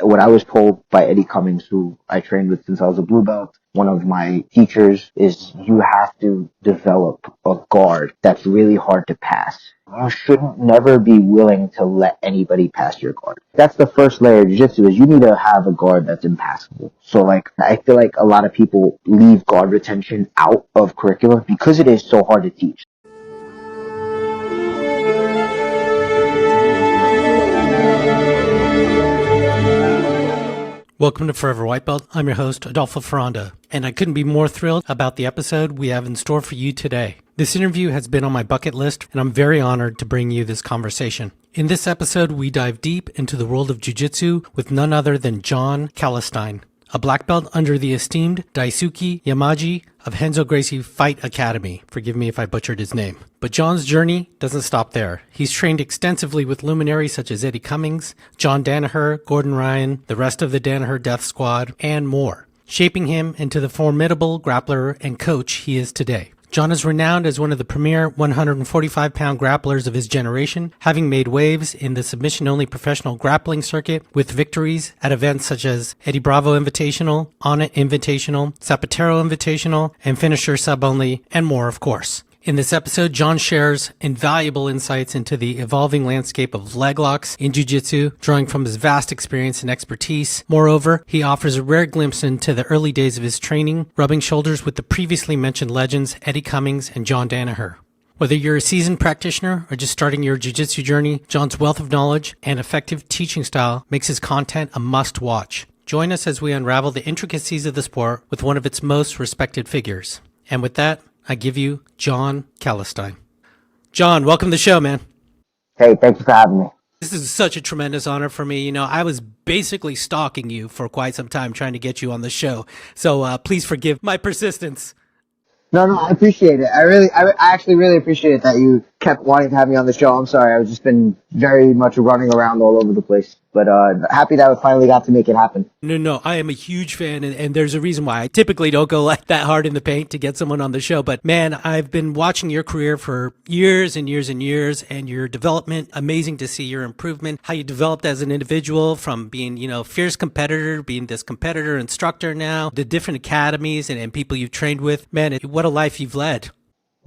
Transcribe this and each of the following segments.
What I was told by Eddie Cummings, who I trained with since I was a blue belt, one of my teachers, is you have to develop a guard that's really hard to pass. You shouldn't never be willing to let anybody pass your guard. That's the first layer of jiu-jitsu, is you need to have a guard that's impassable. So like, I feel like a lot of people leave guard retention out of curriculum because it is so hard to teach. Welcome to Forever White Belt. I'm your host, Adolfo Ferranda, and I couldn't be more thrilled about the episode we have in store for you today. This interview has been on my bucket list, and I'm very honored to bring you this conversation. In this episode, we dive deep into the world of jiu-jitsu with none other than Jon Calestine, a black belt under the esteemed Daisuke Yamaji of Renzo Gracie Fight Academy. Forgive me if I butchered his name. But Jon's journey doesn't stop there. He's trained extensively with luminaries such as Eddie Cummings, John Danaher, Gordon Ryan, the rest of the Danaher Death Squad, and more, shaping him into the formidable grappler and coach he is today. Jon is renowned as one of the premier 145-pound grapplers of his generation, having made waves in the submission-only professional grappling circuit with victories at events such as Eddie Bravo Invitational, Onnit Invitational, Sapateiro Invitational, and Finisher Sub-Only, and more, of course. In this episode, Jon shares invaluable insights into the evolving landscape of leg locks in jiu-jitsu, drawing from his vast experience and expertise. Moreover, he offers a rare glimpse into the early days of his training, rubbing shoulders with the previously mentioned legends Eddie Cummings and John Danaher. Whether you're a seasoned practitioner or just starting your jiu-jitsu journey, Jon's wealth of knowledge and effective teaching style makes his content a must-watch. Join us as we unravel the intricacies of the sport with one of its most respected figures. And with that, I give you Jon Calestine. Jon, welcome to the show, man. Hey, thank you for having me. This is such a tremendous honor for me. You know, I was basically stalking you for quite some time trying to get you on the show. So please forgive my persistence. No, I appreciate it. I actually really appreciate it that you kept wanting to have me on the show. I'm sorry, I've just been very much running around all over the place. But happy that we finally got to make it happen. No, I am a huge fan, and there's a reason why I typically don't go like that hard in the paint to get someone on the show. But man, I've been watching your career for years and years and years, and your development, amazing to see your improvement, how you developed as an individual from being, fierce competitor, being this competitor instructor now, the different academies and people you've trained with. Man, what a life you've led.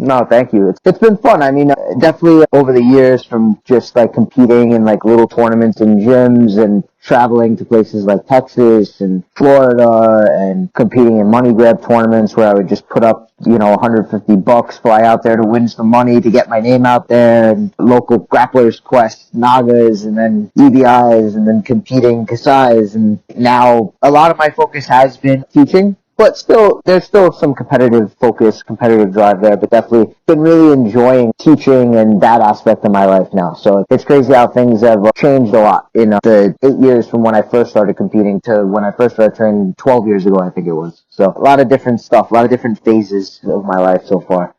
No, thank you. It's been fun. I mean, definitely over the years, from just like competing in like little tournaments and gyms and traveling to places like Texas and Florida and competing in money grab tournaments where I would just put up, $150, fly out there to win some money to get my name out there, and local grapplers, Quest, Nagas, and then EBIs, and then competing Kasais. And now a lot of my focus has been teaching. But still, there's still some competitive focus, competitive drive there, but definitely been really enjoying teaching and that aspect of my life now. So it's crazy how things have changed a lot in the 8 years from when I first started competing to when I first started training 12 years ago, I think it was. So a lot of different stuff, a lot of different phases of my life so far.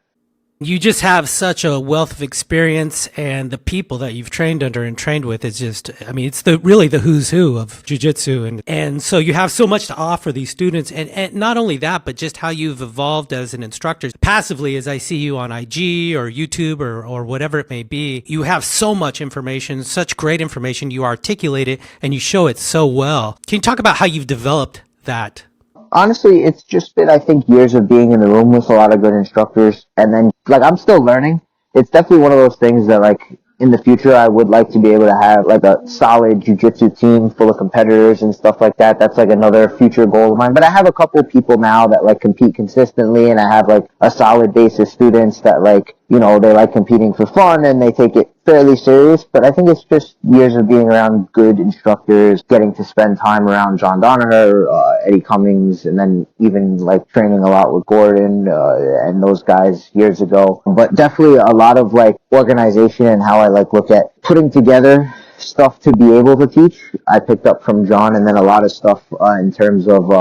You just have such a wealth of experience, and the people that you've trained under and trained with is just, it's really the who's who of jiu-jitsu. And so you have so much to offer these students. And not only that, but just how you've evolved as an instructor. Passively, as I see you on IG or YouTube or whatever it may be, you have so much information, such great information. You articulate it and you show it so well. Can you talk about how you've developed that? Honestly, it's just been, I think, years of being in the room with a lot of good instructors. And then, I'm still learning. It's definitely one of those things that, in the future, I would like to be able to have, a solid jiu-jitsu team full of competitors and stuff like that. That's, another future goal of mine. But I have a couple people now that, compete consistently, and I have, a solid base of students that, they like competing for fun, and they take it fairly serious. But I think it's just years of being around good instructors, getting to spend time around John Danaher, Eddie Cummings, and then even, training a lot with Gordon, and those guys years ago. But definitely a lot of, organization and how I, look at putting together stuff to be able to teach, I picked up from Jon, and then a lot of stuff in terms of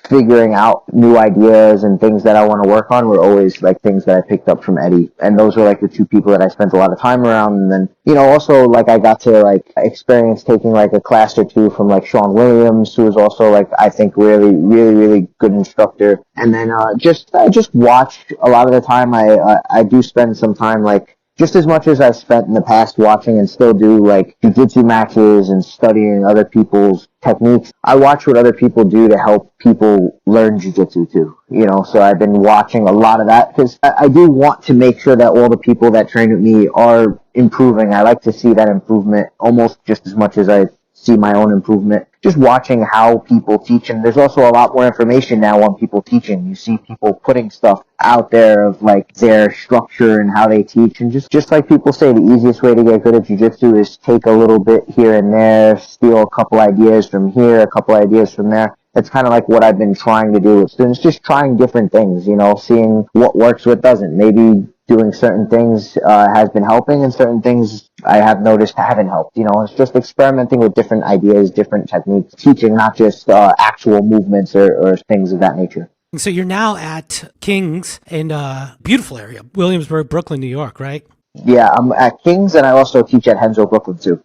figuring out new ideas and things that I want to work on were always things that I picked up from Eddie. And those were the two people that I spent a lot of time around. And then also I got to experience taking a class or two from Sean Williams, who was also I think really good instructor. And then I just watch a lot of the time. I do spend some time just as much as I spent in the past watching and still do like jiu-jitsu matches and studying other people's techniques, I watch what other people do to help people learn jiu-jitsu too. So I've been watching a lot of that because I do want to make sure that all the people that train with me are improving. I like to see that improvement almost just as much as I see my own improvement. Just watching how people teach, and there's also a lot more information now on people teaching. You see people putting stuff out there of like their structure and how they teach, and just like people say, the easiest way to get good at jiu-jitsu is take a little bit here and there, steal a couple ideas from here, a couple ideas from there. That's kind of like what I've been trying to do with students, just trying different things, seeing what works, what doesn't. Maybe doing certain things has been helping, and certain things I have noticed haven't helped. It's just experimenting with different ideas, different techniques, teaching not just actual movements or things of that nature. So you're now at King's in a beautiful area, Williamsburg, Brooklyn, New York, right? Yeah, I'm at King's, and I also teach at Renzo, Brooklyn too.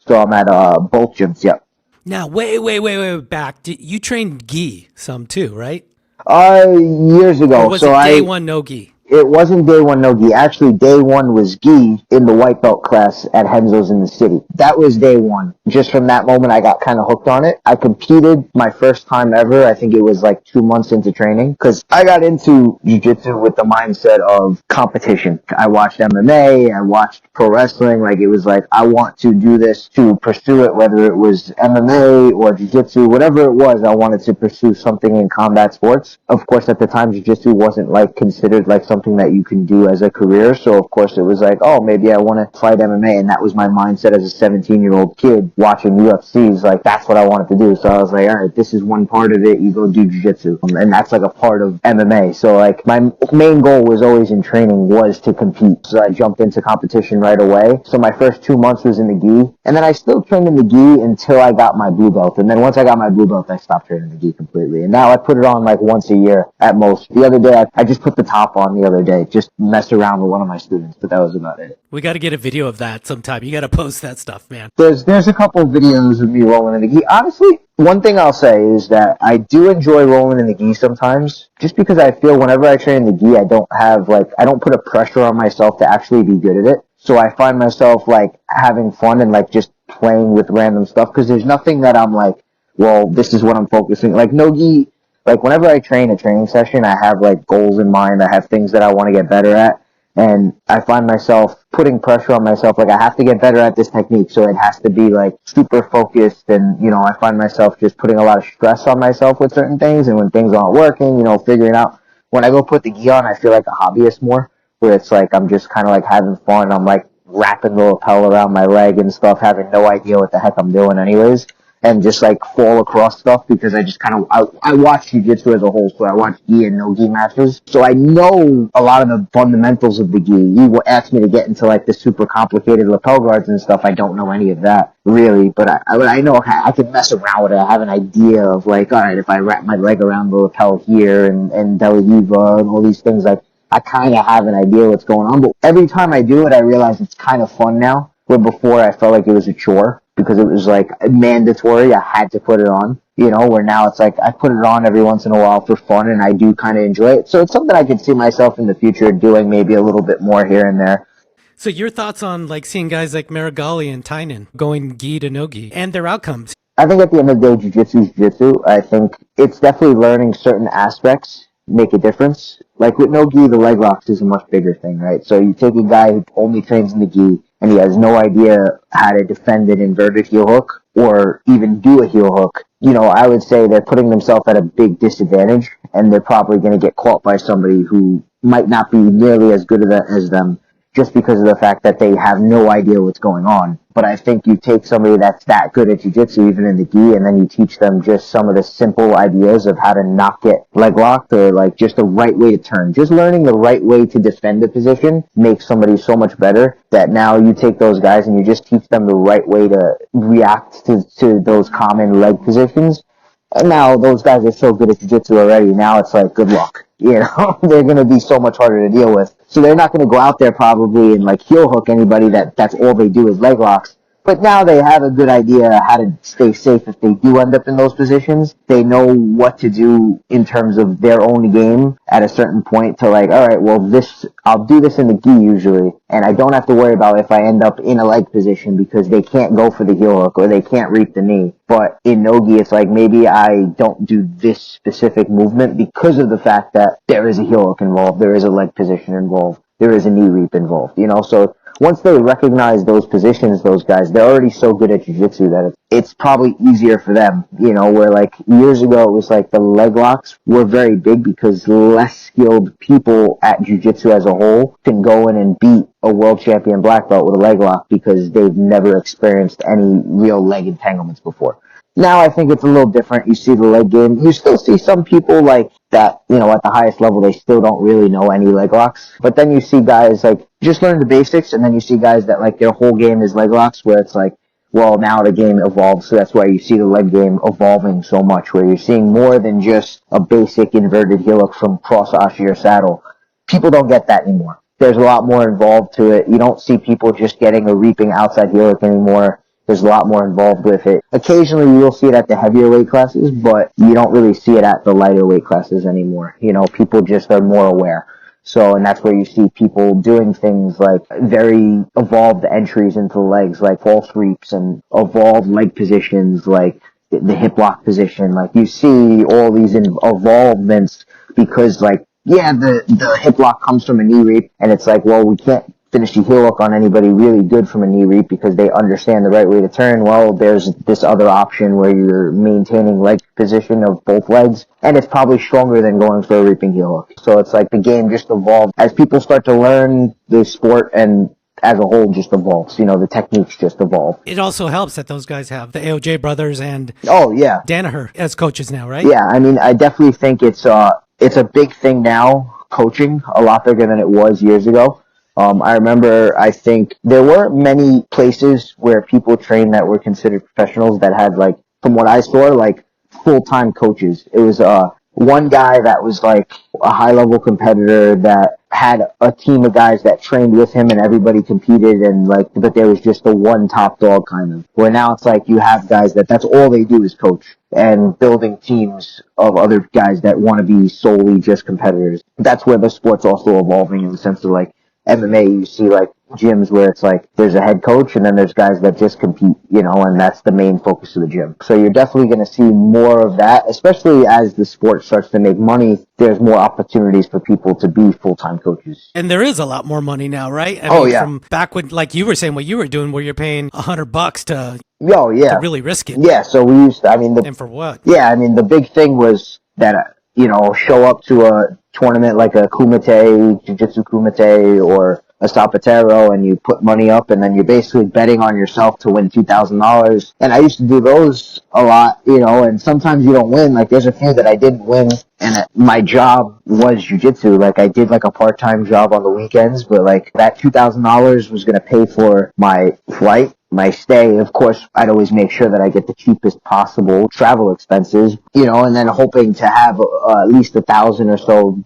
So I'm at both gyms. Yep. Now, way back, you trained Gi some too, right? Years ago. Or was it day one no Gi? It wasn't day one no Gi. Actually, day one was Gi in the white belt class at Renzo's in the city. That was day one. Just from that moment, I got kind of hooked on it. I competed my first time ever. I think it was like 2 months into training, because I got into jiu-jitsu with the mindset of competition. I watched MMA. I watched pro wrestling. Like, it was like, I want to do this to pursue it, whether it was MMA or jiu-jitsu, whatever it was, I wanted to pursue something in combat sports. Of course, at the time, jiu-jitsu wasn't like considered like something that you can do as a career. So of course it was like, oh, maybe I want to fight MMA. And that was my mindset as a 17-year-old kid watching UFCs. Like, that's what I wanted to do. So I was like, all right, this is one part of it. You go do jiu-jitsu. And that's like a part of MMA. So like, my main goal was always in training was to compete. So I jumped into competition right away. So my first 2 months was in the gi. And then I still trained in the gi until I got my blue belt. And then once I got my blue belt, I stopped training the gi completely. And now I put it on like once a year at most. The other day, I just put the top on the other day, just mess around with one of my students, but that was about it. We got to get a video of that sometime. You got to post that stuff, man. There's a couple of videos of me rolling in the gi. Honestly, one thing I'll say is that I do enjoy rolling in the gi sometimes, just because I feel whenever I train in the gi, I don't put a pressure on myself to actually be good at it. So I find myself like having fun and like just playing with random stuff, because there's nothing that I'm like, well, this is what I'm focusing. Like no gi. Like, whenever I train a training session, I have, like, goals in mind. I have things that I want to get better at. And I find myself putting pressure on myself. Like, I have to get better at this technique, so it has to be, like, super focused. And, I find myself just putting a lot of stress on myself with certain things. And when things aren't working, figuring out. When I go put the gi on, I feel like a hobbyist more, where it's like I'm just kind of, like, having fun. I'm, like, wrapping the lapel around my leg and stuff, having no idea what the heck I'm doing anyways. And just like fall across stuff, because I just kind of, I watch jiu-jitsu as a whole, so I watch gi and no gi matches. So I know a lot of the fundamentals of the gi. You asked me to get into like the super complicated lapel guards and stuff. I don't know any of that really, but I know I can mess around with it. I have an idea of like, all right, if I wrap my leg around the lapel here and Delahiva and all these things, like I kind of have an idea what's going on. But every time I do it, I realize it's kind of fun now, where before I felt like it was a chore, because it was like mandatory. I had to put it on, where now it's like I put it on every once in a while for fun, and I do kind of enjoy it. So it's something I could see myself in the future doing maybe a little bit more here and there. So your thoughts on like seeing guys like Marigali and Tynan going gi to no gi and their outcomes? I think at the end of the day, jiu-jitsu is jiu-jitsu. I think it's definitely learning certain aspects make a difference. Like with no gi, the leg locks is a much bigger thing, right? So you take a guy who only trains in the gi, and he has no idea how to defend an inverted heel hook or even do a heel hook. I would say they're putting themselves at a big disadvantage, and they're probably going to get caught by somebody who might not be nearly as good as them, just because of the fact that they have no idea what's going on. But I think you take somebody that's that good at jiu-jitsu, even in the gi, and then you teach them just some of the simple ideas of how to not get leg locked, or like just the right way to turn. Just learning the right way to defend a position makes somebody so much better, that now you take those guys and you just teach them the right way to react to those common leg positions. And now those guys are so good at jiu-jitsu already. Now it's like, good luck. They're going to be so much harder to deal with. So they're not going to go out there probably and like heel hook anybody that's all they do is leg locks. But now they have a good idea how to stay safe if they do end up in those positions. They know what to do in terms of their own game at a certain point to like, all right, well, I'll do this in the gi usually, and I don't have to worry about if I end up in a leg position because they can't go for the heel hook or they can't reap the knee. But in no gi, it's like maybe I don't do this specific movement because of the fact that there is a heel hook involved, there is a leg position involved, there is a knee reap involved, so once they recognize those positions, those guys, they're already so good at jiu-jitsu that it's probably easier for them, where like years ago it was like the leg locks were very big because less skilled people at jiu-jitsu as a whole can go in and beat a world champion black belt with a leg lock because they've never experienced any real leg entanglements before. Now I think it's a little different. You see the leg game. You still see some people like that, at the highest level, they still don't really know any leg locks. But then you see guys like just learn the basics, and then you see guys that like their whole game is leg locks, where it's like, well, now the game evolves, so that's why you see the leg game evolving so much, where you're seeing more than just a basic inverted heel hook from cross ashi or saddle. People don't get that anymore. There's a lot more involved to it. You don't see people just getting a reaping outside heel hook anymore. There's a lot more involved with it. Occasionally you'll see it at the heavier weight classes, but you don't really see it at the lighter weight classes anymore. People just are more aware. So, and that's where you see people doing things like very evolved entries into the legs, like false reaps and evolved leg positions, like the hip lock position. Like you see all these evolvements because like, yeah, the hip lock comes from a knee reap, and it's like, well, we can't finish the heel hook on anybody really good from a knee reap because they understand the right way to turn. Well, there's this other option where you're maintaining leg position of both legs, and it's probably stronger than going for a reaping heel hook. So it's like the game just evolved. As people start to learn the sport and as a whole just evolves, the techniques just evolve. It also helps that those guys have the AOJ brothers and Danaher as coaches now, right? Yeah, I mean, I definitely think it's a big thing now, coaching, a lot bigger than it was years ago. I remember, I think there weren't many places where people trained that were considered professionals that had, like, from what I saw, like, full-time coaches. It was one guy that was, like, a high-level competitor that had a team of guys that trained with him and everybody competed and, like, but there was just the one top dog kind of. Where now it's like you have guys that's all they do is coach and building teams of other guys that want to be solely just competitors. That's where the sport's also evolving in the sense of, like, MMA, you see like gyms where it's like there's a head coach and then there's guys that just compete, and that's the main focus of the gym. So you're definitely going to see more of that, especially as the sport starts to make money. There's more opportunities for people to be full-time coaches. And there is a lot more money now, right? I mean, from back when, like you were saying, what you were doing, where you're paying $100 to really risk it. Yeah, so we used to, and for what? Yeah, I mean, the big thing was that, show up to a tournament like a Kumite, Jiu-Jitsu Kumite, or a Sapateiro, and you put money up, and then you're basically betting on yourself to win $2,000. And I used to do those a lot, and sometimes you don't win. Like, there's a few that I didn't win, and my job was jiu-jitsu. Like, I did, like, a part-time job on the weekends, but, like, that $2,000 was going to pay for my flight, my stay. Of course, I'd always make sure that I get the cheapest possible travel expenses, and then hoping to have at least $1,000 or so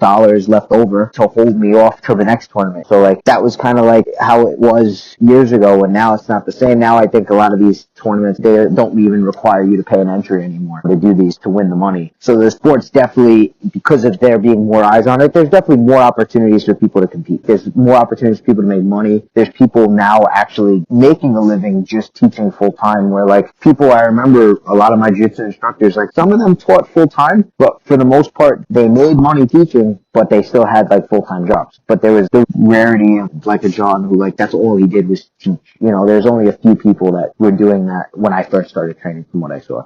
left over to hold me off till the next tournament. So like that was kind of like how it was years ago, and now it's not the same. Now I think a lot of these tournaments, they don't even require you to pay an entry anymore. They do these to win the money. So the sport's definitely, because of there being more eyes on it, there's definitely more opportunities for people to compete. There's more opportunities for people to make money. There's people now actually making a living just teaching full time, where like people, I remember a lot of my jiu-jitsu instructors, like some of them taught full time, but for the most part they made money teaching, but they still had like full-time jobs. But there was the rarity of like a Jon who like that's all he did was teach. There's only a few people that were doing that when I first started training from what I saw.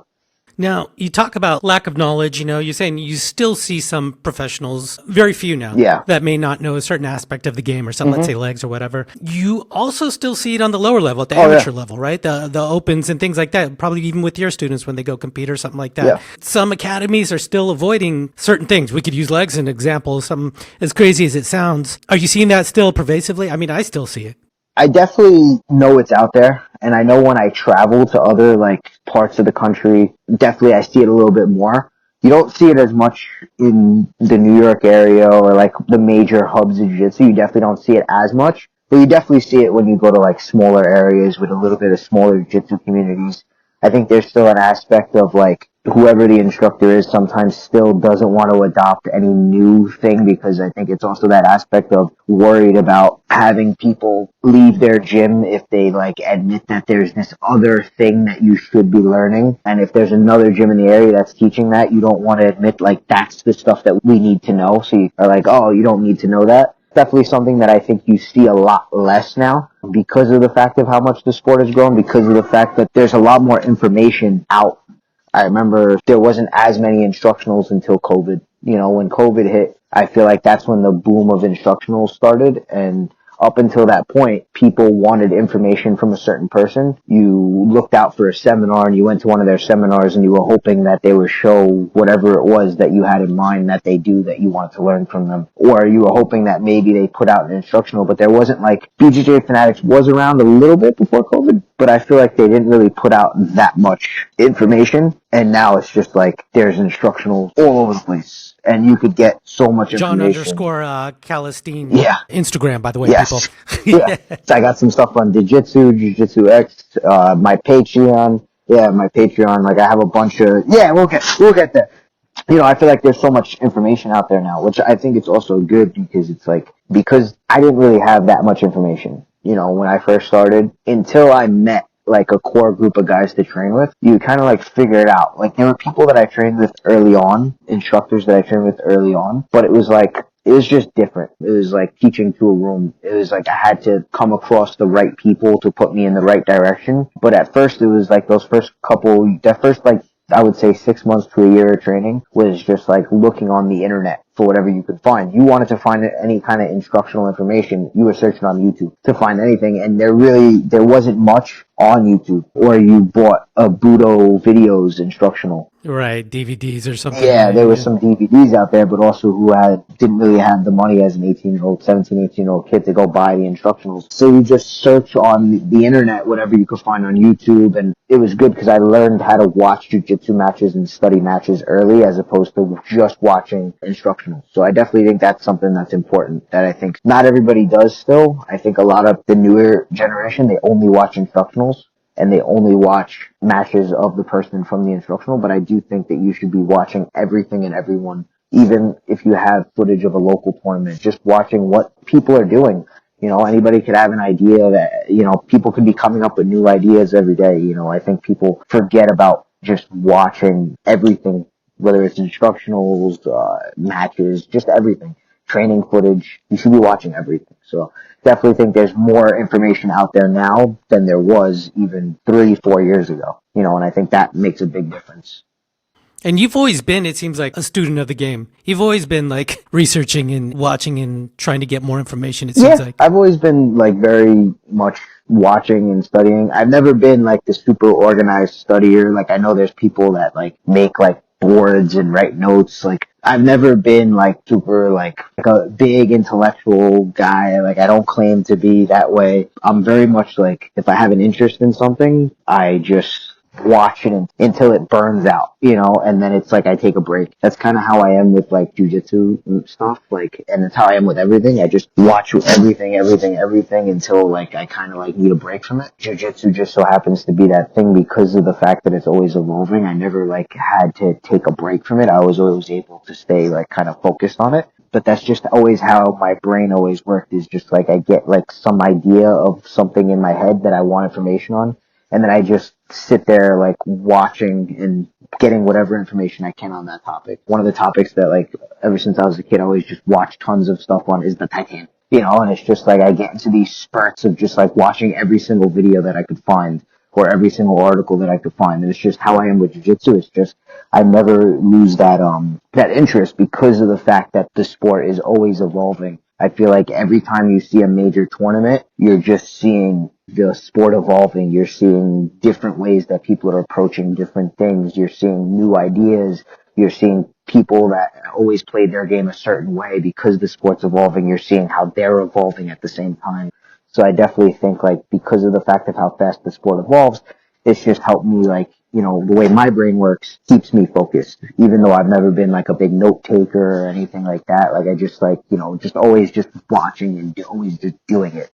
Now, you talk about lack of knowledge, you're saying you still see some professionals, very few now, that may not know a certain aspect of the game or something, let's say legs or whatever. You also still see it on the lower level, at the amateur level, right? The opens and things like that, probably even with your students when they go compete or something like that. Yeah. Some academies are still avoiding certain things. We could use legs as an example, something as crazy as it sounds. Are you seeing that still pervasively? I mean, I still see it. I definitely know it's out there, and I know when I travel to other like parts of the country, definitely I see it a little bit more. You don't see it as much in the New York area or like the major hubs of jiu-jitsu. You definitely don't see it as much, But you definitely see it when you go to like smaller areas with a little bit of smaller jiu-jitsu communities. I think there's still an aspect of like whoever the instructor is sometimes still doesn't want to adopt any new thing, because I think it's also that aspect of worried about having people leave their gym if they like admit that there's this other thing that you should be learning. And if there's another gym in the area that's teaching that, you don't want to admit like that's the stuff that we need to know. So you are like, oh, you don't need to know that. Definitely something that I think you see a lot less now because of the fact of how much the sport has grown, because of the fact that there's a lot more information out. I remember there wasn't as many instructionals until COVID. You know, when COVID hit, I feel like that's when the boom of instructionals started. And up until that point, people wanted information from a certain person. You looked out for a seminar and you went to one of their seminars and you were hoping that they would show whatever it was that you had in mind that they do that you wanted to learn from them. Or you were hoping that maybe they put out an instructional, but there wasn't like BJJ Fanatics was around a little bit before COVID, but I feel like they didn't really put out that much information. And now it's just like there's instructionals all over the place and you could get so much Jon information. Calestine. Yeah. Instagram, by the way, Yes. people. Yeah. So I got some stuff on Jiu-Jitsu X, my Patreon. Yeah, my Patreon. Like I have a bunch of, yeah, we'll get there. You know, I feel like there's so much information out there now, which I think it's also good because it's like, because I didn't really have that much information, you know, when I first started until I met like a core group of guys to train with, you kind of like figure it out. Like there were people that I trained with early on, instructors that I trained with early on, but it was like, it was just different. It was like teaching to a room. It was like I had to come across the right people to put me in the right direction. But at first it was like that first like I would say 6 months to a year of training was just like looking on the internet for whatever you could find. You wanted to find any kind of instructional information, you were searching on YouTube to find anything, and there wasn't much on YouTube. Or you bought a Budo videos instructional. Right, DVDs or something. Yeah, right? there was some DVDs out there, but also who didn't really have the money as an 18-year-old, 17, 18-year-old kid to go buy the instructionals. So you just search on the internet, whatever you could find on YouTube, and it was good because I learned how to watch jiu-jitsu matches and study matches early as opposed to just watching instructionals. So I definitely think that's something that's important that I think not everybody does still. I think a lot of the newer generation, they only watch instructionals and they only watch matches of the person from the instructional, but I do think that you should be watching everything and everyone, even if you have footage of a local tournament, just watching what people are doing. You know, anybody could have an idea that, you know, people could be coming up with new ideas every day. You know, I think people forget about just watching everything, whether it's instructionals, matches, just everything, training footage. You should be watching everything. So definitely think there's more information out there now than there was even 3-4 years ago. You know, and I think that makes a big difference. And you've always been, it seems like, a student of the game. You've always been like researching and watching and trying to get more information, it seems like. I've always been like very much watching and studying. I've never been like the super organized studier. Like I know there's people that like make like boards and write notes. Like I've never been like super like a big intellectual guy. Like I don't claim to be that way. I'm very much like if I have an interest in something, I just watch it until it burns out, you know, and then it's like I take a break. That's kind of how I am with like jujitsu stuff, like, and it's how I am with everything. I just watch everything until like I kind of like need a break from it. Jujitsu just so happens to be that thing because of the fact that it's always evolving. I never like had to take a break from it. I was always able to stay like kind of focused on it. But that's just always how my brain always worked, is just like I get like some idea of something in my head that I want information on, and then I just sit there like watching and getting whatever information I can on that topic. One of the topics that like ever since I was a kid I always just watch tons of stuff on is the Titan. You know, and it's just like I get into these spurts of just like watching every single video that I could find or every single article that I could find. And it's just how I am with jiu-jitsu. It's just I never lose that interest because of the fact that the sport is always evolving. I feel like every time you see a major tournament, you're just seeing the sport evolving. You're seeing different ways that people are approaching different things. You're seeing new ideas. You're seeing people that always played their game a certain way because the sport's evolving. You're seeing how they're evolving at the same time. So I definitely think like because of the fact of how fast the sport evolves, it's just helped me like, you know, the way my brain works keeps me focused, even though I've never been like a big note taker or anything like that. Like I just like, you know, just always just watching and always just doing it.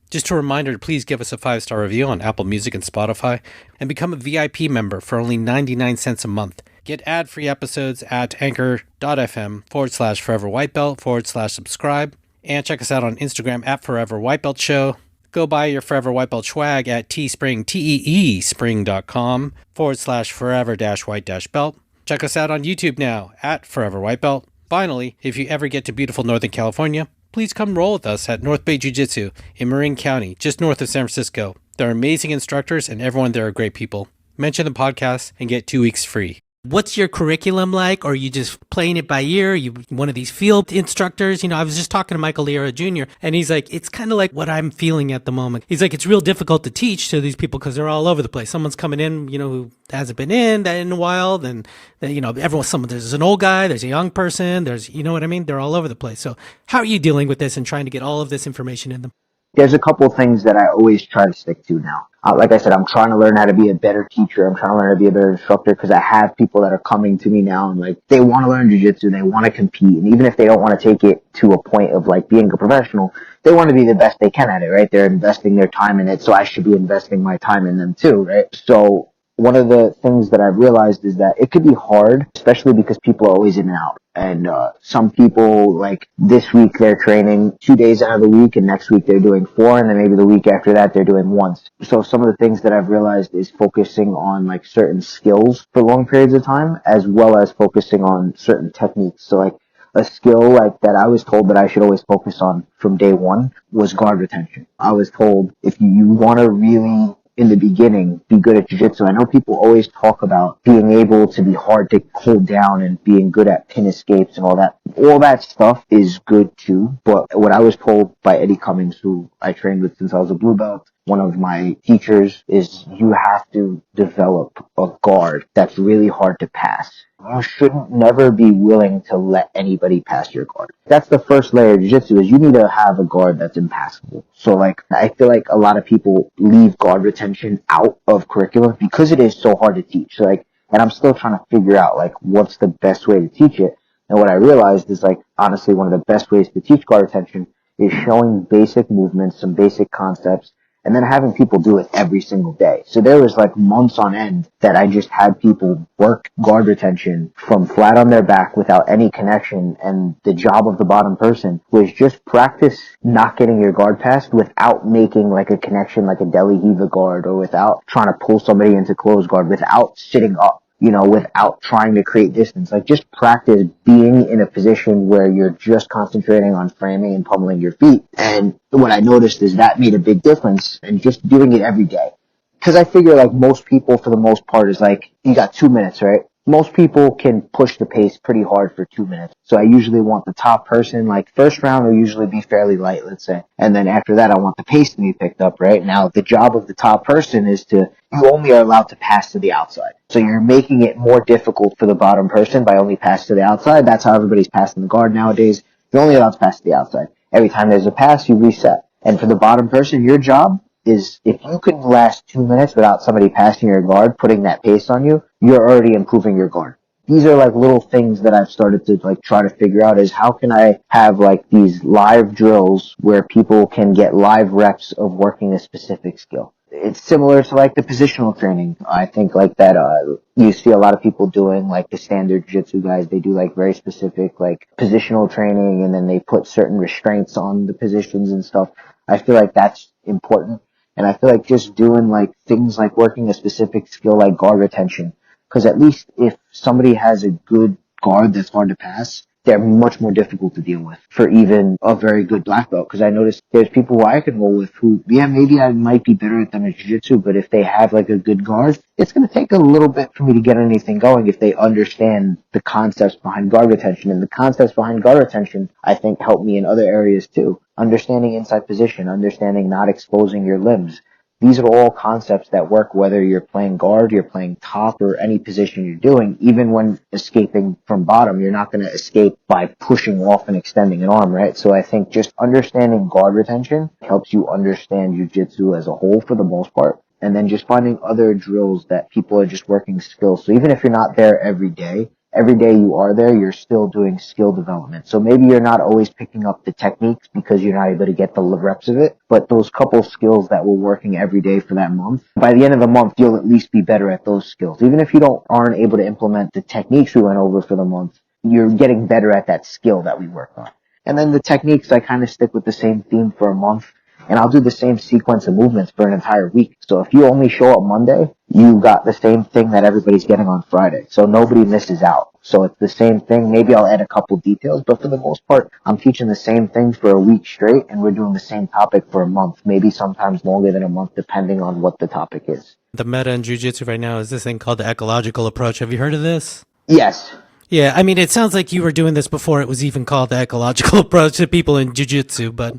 Just a reminder to please give us a 5-star review on Apple Music and Spotify and become a VIP member for only 99 cents a month. Get ad-free episodes at anchor.fm/foreverwhitebelt/subscribe and check us out on Instagram at Forever White Belt Show. Go buy your Forever White Belt swag at teespring.com/forever-white-belt. Check us out on YouTube now at Forever White Belt. Finally, if you ever get to beautiful Northern California, please come roll with us at North Bay Jiu Jitsu in Marin County, just north of San Francisco. They're amazing instructors and everyone there are great people. Mention the podcast and get 2 weeks free. What's your curriculum like? Or are you just playing it by ear? You one of these field instructors? I was just talking to Michael Lira Jr. and he's like, it's kind of like what I'm feeling at the moment. He's like, it's real difficult to teach to these people because they're all over the place. Someone's coming in, who hasn't been in a while. Then there's an old guy, there's a young person, there's, what I mean? They're all over the place. So how are you dealing with this and trying to get all of this information in them? There's a couple of things that I always try to stick to now. Like I said, I'm trying to learn how to be a better teacher. I'm trying to learn how to be a better instructor because I have people that are coming to me now and they want to learn jiu-jitsu, they want to compete. And even if they don't want to take it to a point of being a professional, they want to be the best they can at it, right? They're investing their time in it, so I should be investing my time in them too, right? So one of the things that I've realized is that it could be hard, especially because people are always in and out. And some people, this week they're training 2 days out of the week, and next week they're doing 4, and then maybe the week after that they're doing once. So some of the things that I've realized is focusing on certain skills for long periods of time, as well as focusing on certain techniques. So a skill that I was told that I should always focus on from day one was guard retention. I was told if you want to really in the beginning be good at jiu-jitsu. I know people always talk about being able to be hard to hold down and being good at pin escapes and all that. All that stuff is good too, but what I was told by Eddie Cummings, who I trained with since I was a blue belt, one of my teachers, is you have to develop a guard that's really hard to pass. You shouldn't never be willing to let anybody pass your guard. That's the first layer of jiu-jitsu, is you need to have a guard that's impassable. So I feel like a lot of people leave guard retention out of curriculum because it is so hard to teach. And I'm still trying to figure out what's the best way to teach it. And what I realized is honestly one of the best ways to teach guard retention is showing basic movements, some basic concepts, and then having people do it every single day. So there was months on end that I just had people work guard retention from flat on their back without any connection, and the job of the bottom person was just practice not getting your guard passed without making a connection like a deli hiva guard, or without trying to pull somebody into closed guard, without sitting up, without trying to create distance. Just practice being in a position where you're just concentrating on framing and pummeling your feet. And what I noticed is that made a big difference, and just doing it every day. Because I figure most people for the most part is you got 2 minutes, right? Most people can push the pace pretty hard for 2 minutes. So I usually want the top person, first round will usually be fairly light, let's say. And then after that, I want the pace to be picked up, right? Now, the job of the top person is you only are allowed to pass to the outside. So you're making it more difficult for the bottom person by only pass to the outside. That's how everybody's passing the guard nowadays. You're only allowed to pass to the outside. Every time there's a pass, you reset. And for the bottom person, your job is if you can last 2 minutes without somebody passing your guard, putting that pace on you, you're already improving your guard. These are little things that I've started to try to figure out, is how can I have these live drills where people can get live reps of working a specific skill. It's similar to the positional training. I think that you see a lot of people doing the standard jiu-jitsu guys. They do very specific positional training, and then they put certain restraints on the positions and stuff. I feel that's important. And I feel just doing things working a specific skill like guard retention. Because at least if somebody has a good guard that's hard to pass, they're much more difficult to deal with for even a very good black belt. Because I noticed there's people who I can roll with who, maybe I might be better at them in jiu-jitsu, but if they have a good guard, it's going to take a little bit for me to get anything going if they understand the concepts behind guard retention. And the concepts behind guard retention, I think, help me in other areas too. Understanding inside position, understanding not exposing your limbs. These are all concepts that work whether you're playing guard, you're playing top, or any position you're doing. Even when escaping from bottom, you're not going to escape by pushing off and extending an arm, right? So I think just understanding guard retention helps you understand jiu-jitsu as a whole for the most part. And then just finding other drills that people are just working skills. So even if you're not there every day, every day you are there, you're still doing skill development. So maybe you're not always picking up the techniques because you're not able to get the reps of it, but those couple skills that we're working every day for that month, by the end of the month, you'll at least be better at those skills. Even if you aren't able to implement the techniques we went over for the month, you're getting better at that skill that we worked on. And then the techniques, I kind of stick with the same theme for a month, and I'll do the same sequence of movements for an entire week. So if you only show up Monday, you got the same thing that everybody's getting on Friday. So nobody misses out. So it's the same thing. Maybe I'll add a couple details, but for the most part, I'm teaching the same thing for a week straight, and we're doing the same topic for a month, maybe sometimes longer than a month, depending on what the topic is. The meta in jiu-jitsu right now is this thing called the ecological approach. Have you heard of this? Yes. Yeah, I mean, it sounds like you were doing this before it was even called the ecological approach to people in jiu-jitsu, but...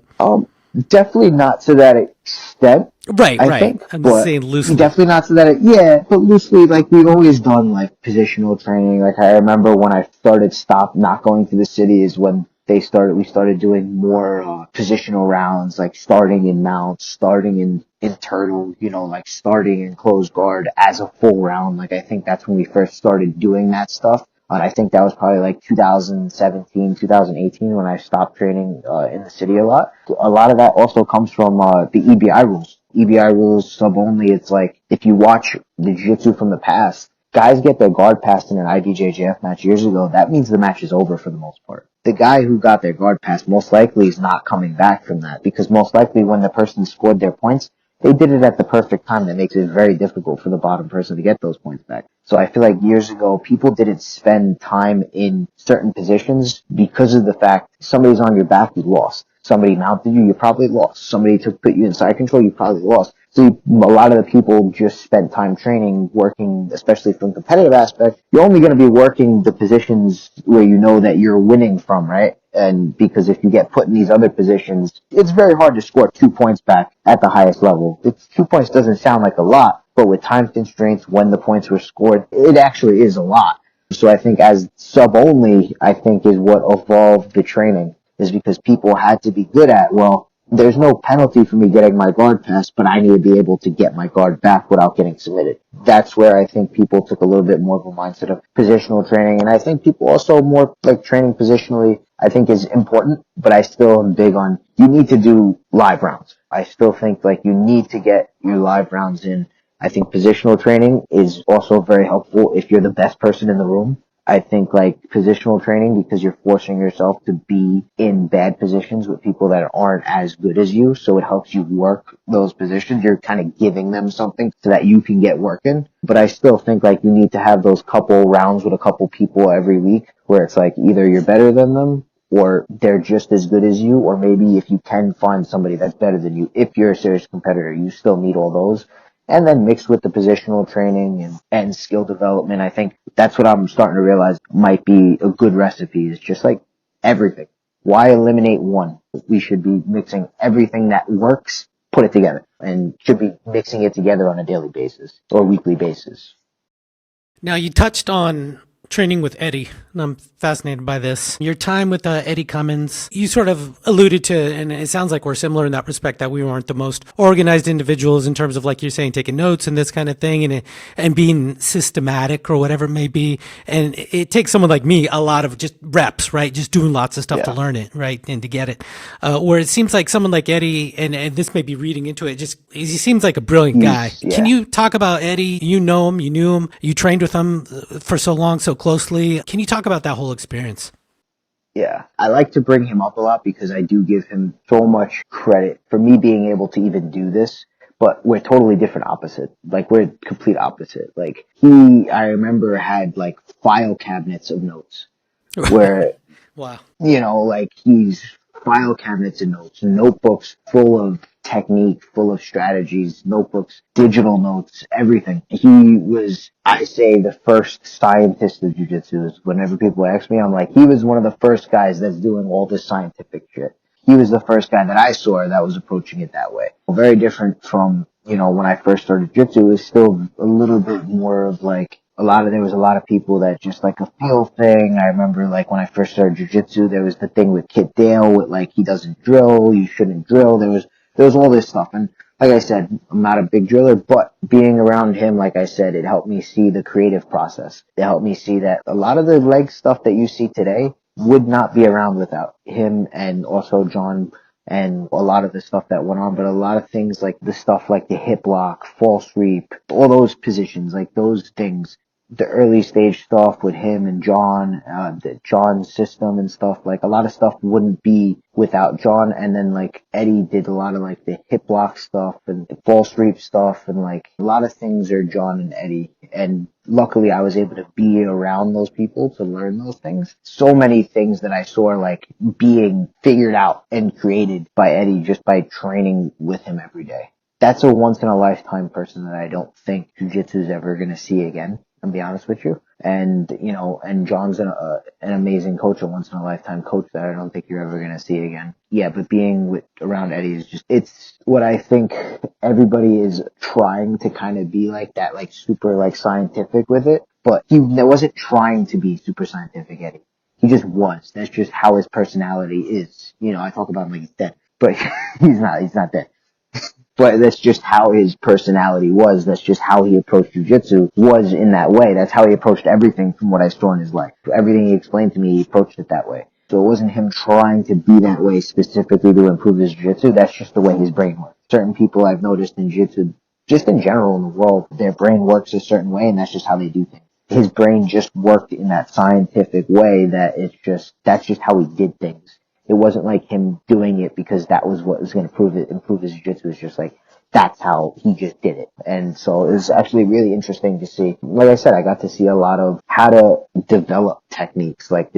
Definitely not to that extent. Right. I think, I'm just saying loosely. Definitely not to that. Yeah, but loosely, like we've always done, like positional training. Like I remember when I stopped not going to the city is when we started doing more positional rounds, like starting in mounts, starting in turtle, like starting in closed guard as a full round. Like I think that's when we first started doing that stuff. And I think that was probably like 2017, 2018 when I stopped training in the city a lot. A lot of that also comes from the EBI rules. EBI rules sub only. It's like if you watch the jiu-jitsu from the past, guys get their guard passed in an IBJJF match years ago. That means the match is over for the most part. The guy who got their guard passed most likely is not coming back from that because most likely when the person scored their points, they did it at the perfect time that makes it very difficult for the bottom person to get those points back. So I feel like years ago, people didn't spend time in certain positions because of the fact somebody's on your back, you lost. Somebody mounted you, you probably lost. Somebody put you in side control, you probably lost. So a lot of the people just spent time training, working, especially from competitive aspect. You're only going to be working the positions where you know that you're winning from, right? And because if you get put in these other positions, it's very hard to score 2 points back at the highest level. 2 points doesn't sound like a lot, but with time constraints, when the points were scored, it actually is a lot. So I think as sub-only, I think is what evolved the training, is because people had to be good at, well, there's no penalty for me getting my guard passed, but I need to be able to get my guard back without getting submitted. That's where I think people took a little bit more of a mindset of positional training. And I think people also more like training positionally, I think is important, but I still am big on you need to do live rounds. I still think like you need to get your live rounds in. I think positional training is also very helpful if you're the best person in the room. I think like positional training because you're forcing yourself to be in bad positions with people that aren't as good as you. So it helps you work those positions. You're kind of giving them something so that you can get working. But I still think like you need to have those couple rounds with a couple people every week where it's like either you're better than them or they're just as good as you, or maybe if you can find somebody that's better than you, if you're a serious competitor, you still need all those. And then mixed with the positional training and skill development, I think that's what I'm starting to realize might be a good recipe. It's just like everything. Why eliminate one? We should be mixing everything that works, put it together, and should be mixing it together on a daily basis or weekly basis. Now, you touched on training with Eddie, and I'm fascinated by this. Your time with Eddie Cummings, you sort of alluded to, and it sounds like we're similar in that respect, that we weren't the most organized individuals in terms of, like you're saying, taking notes and this kind of thing, and being systematic or whatever it may be. And it takes someone like me a lot of just reps, right? Just doing lots of stuff to learn it, right? And to get it. Where it seems like someone like Eddie, and this may be reading into it, just he seems like a brilliant guy. Yeah. Can you talk about Eddie? You know him, you knew him, you trained with him for so long, so closely. Can you talk about that whole experience? Yeah, I like to bring him up a lot because I do give him so much credit for me being able to even do this, but we're totally different opposite. Like we're complete opposite. Like I remember had like file cabinets of notes where, Wow. like he's file cabinets of notes, notebooks full of technique, full of strategies, notebooks, digital notes, everything. He was, I say, the first scientist of jiu-jitsu. Whenever people ask me, I'm like, he was one of the first guys that's doing all this scientific shit. He was the first guy that I saw that was approaching it that way. Very different from, when I first started jiu-jitsu. It was still a little bit more of like, there was a lot of people that just like a feel thing. I remember like when I first started jiu-jitsu, there was the thing with Kit Dale with like, he doesn't drill, you shouldn't drill. There was all this stuff. And like I said, I'm not a big driller, but being around him, like I said, it helped me see the creative process. It helped me see that a lot of the leg stuff that you see today would not be around without him and also Jon and a lot of the stuff that went on, but a lot of things like the stuff like the hip lock, false reap, all those positions, like those things, the early stage stuff with him and Jon, the Jon's system and stuff, like a lot of stuff wouldn't be without Jon. And then like Eddie did a lot of like the hip lock stuff and the false reap stuff and like a lot of things are Jon and Eddie. And luckily I was able to be around those people to learn those things. So many things that I saw like being figured out and created by Eddie just by training with him every day. That's a once in a lifetime person that I don't think jiu-jitsu is ever going to see again. I'll be honest with you. And, you know, and Jon's an amazing coach, a once in a lifetime coach that I don't think you're ever going to see again. Yeah, but being around Eddie is just, it's what I think everybody is trying to kind of be like that, like super like scientific with it. But he wasn't trying to be super scientific, Eddie. He just was. That's just how his personality is. You know, I talk about him like he's dead, but he's not dead. But that's just how his personality was. That's just how he approached jiu-jitsu was in that way. That's how he approached everything from what I saw in his life. Everything he explained to me, he approached it that way. So it wasn't him trying to be that way specifically to improve his jiu-jitsu. That's just the way his brain works. Certain people I've noticed in jiu-jitsu, just in general in the world, their brain works a certain way and that's just how they do things. His brain just worked in that scientific way that that's just how he did things. It wasn't like him doing it because that was what was going to improve his jiu-jitsu. It's just like, that's how he just did it. And so it was actually really interesting to see. Like I said, I got to see a lot of how to develop techniques, like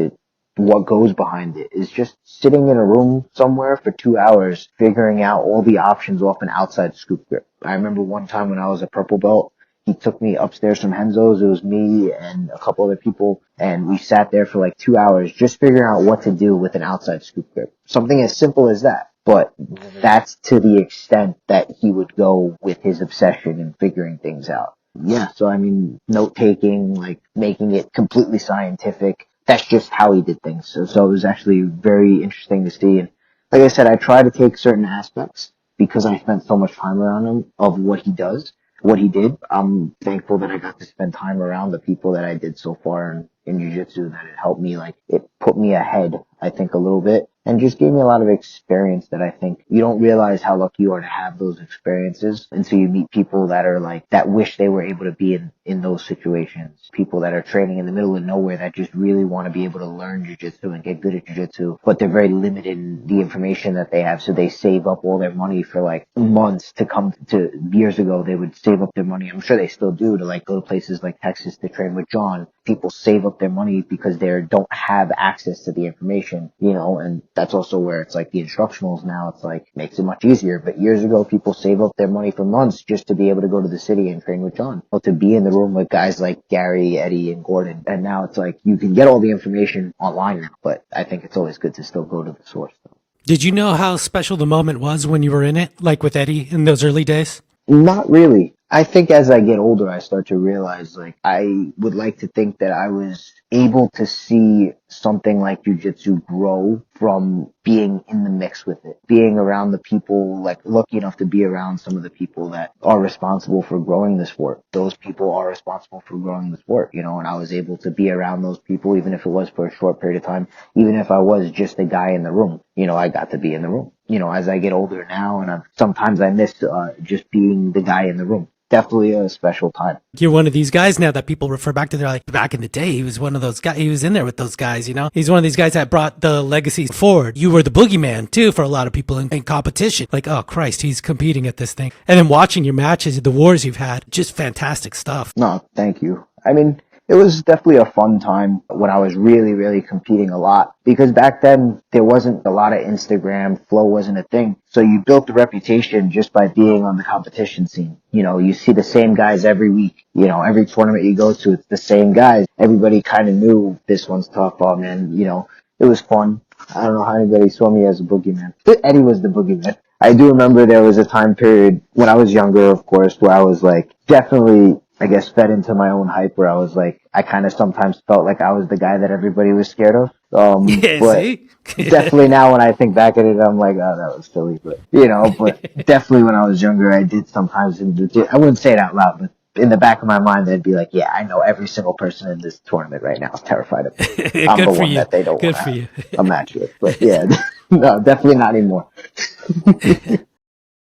what goes behind it is just sitting in a room somewhere for 2 hours, figuring out all the options off an outside scoop grip. I remember one time when I was a purple belt, he took me upstairs from Renzo's. It was me and a couple other people, and we sat there for like 2 hours just figuring out what to do with an outside scoop grip. Something as simple as that. But that's to the extent that he would go with his obsession in figuring things out. Yeah, so I mean, note-taking, like making it completely scientific, that's just how he did things. So it was actually very interesting to see. And like I said, I try to take certain aspects because I spent so much time around him of what he does. What he did. I'm thankful that I got to spend time around the people that I did so far in jiu-jitsu, that it helped me, like, it put me ahead, I think, a little bit, and just gave me a lot of experience that I think you don't realize how lucky you are to have those experiences until you meet people that are like, that wish they were able to be in those situations. People that are training in the middle of nowhere that just really want to be able to learn jiu-jitsu and get good at jiu-jitsu, but they're very limited in the information that they have, so they save up all their money for like months to come to. Years ago, they would save up their money. I'm sure they still do, to like go to places like Texas to train with Jon. People save up their money because they don't have access to the information, you know, and that's also where it's like the instructionals now, it's like makes it much easier. But years ago, people save up their money for months just to be able to go to the city and train with Jon, or to be in the room with guys like Gary, Eddie, and Gordon. And now it's like you can get all the information online now, but I think it's always good to still go to the source, though. Did you know how special the moment was when you were in it, like with Eddie in those early days? Not really. I think as I get older, I start to realize, like, I would like to think that I was able to see something like jiu-jitsu grow from being in the mix with it, being around the people, like lucky enough to be around some of the people that are responsible for growing the sport. Those people are responsible for growing the sport, you know, and I was able to be around those people, even if it was for a short period of time, even if I was just a guy in the room, you know, I got to be in the room. You know, as I get older now, and sometimes I miss just being the guy in the room. Definitely a special time. You're one of these guys now that people refer back to. They're like, back in the day, he was one of those guys. He was in there with those guys, you know? He's one of these guys that brought the legacy forward. You were the boogeyman, too, for a lot of people in competition. Like, oh, Christ, he's competing at this thing. And then watching your matches, the wars you've had, just fantastic stuff. No, thank you. I mean, it was definitely a fun time when I was really, really competing a lot, because back then there wasn't a lot of Instagram, flow wasn't a thing. So you built the reputation just by being on the competition scene. You know, you see the same guys every week. You know, every tournament you go to, it's the same guys. Everybody kind of knew this one's tough, oh man, you know, it was fun. I don't know how anybody saw me as a boogeyman. Eddie was the boogeyman. I do remember there was a time period when I was younger, of course, where I was like definitely, I guess, fed into my own hype, where I was like, I kind of sometimes felt like I was the guy that everybody was scared of. Yeah, But see? definitely now when I think back at it, I'm like, oh, that was silly. But, but definitely when I was younger, I did sometimes, I wouldn't say it out loud, but in the back of my mind, I'd be like, yeah, I know every single person in this tournament right now is terrified of me. I'm the Good for one you. that they don't want Good to for have you. a match with. But yeah, no, definitely not anymore.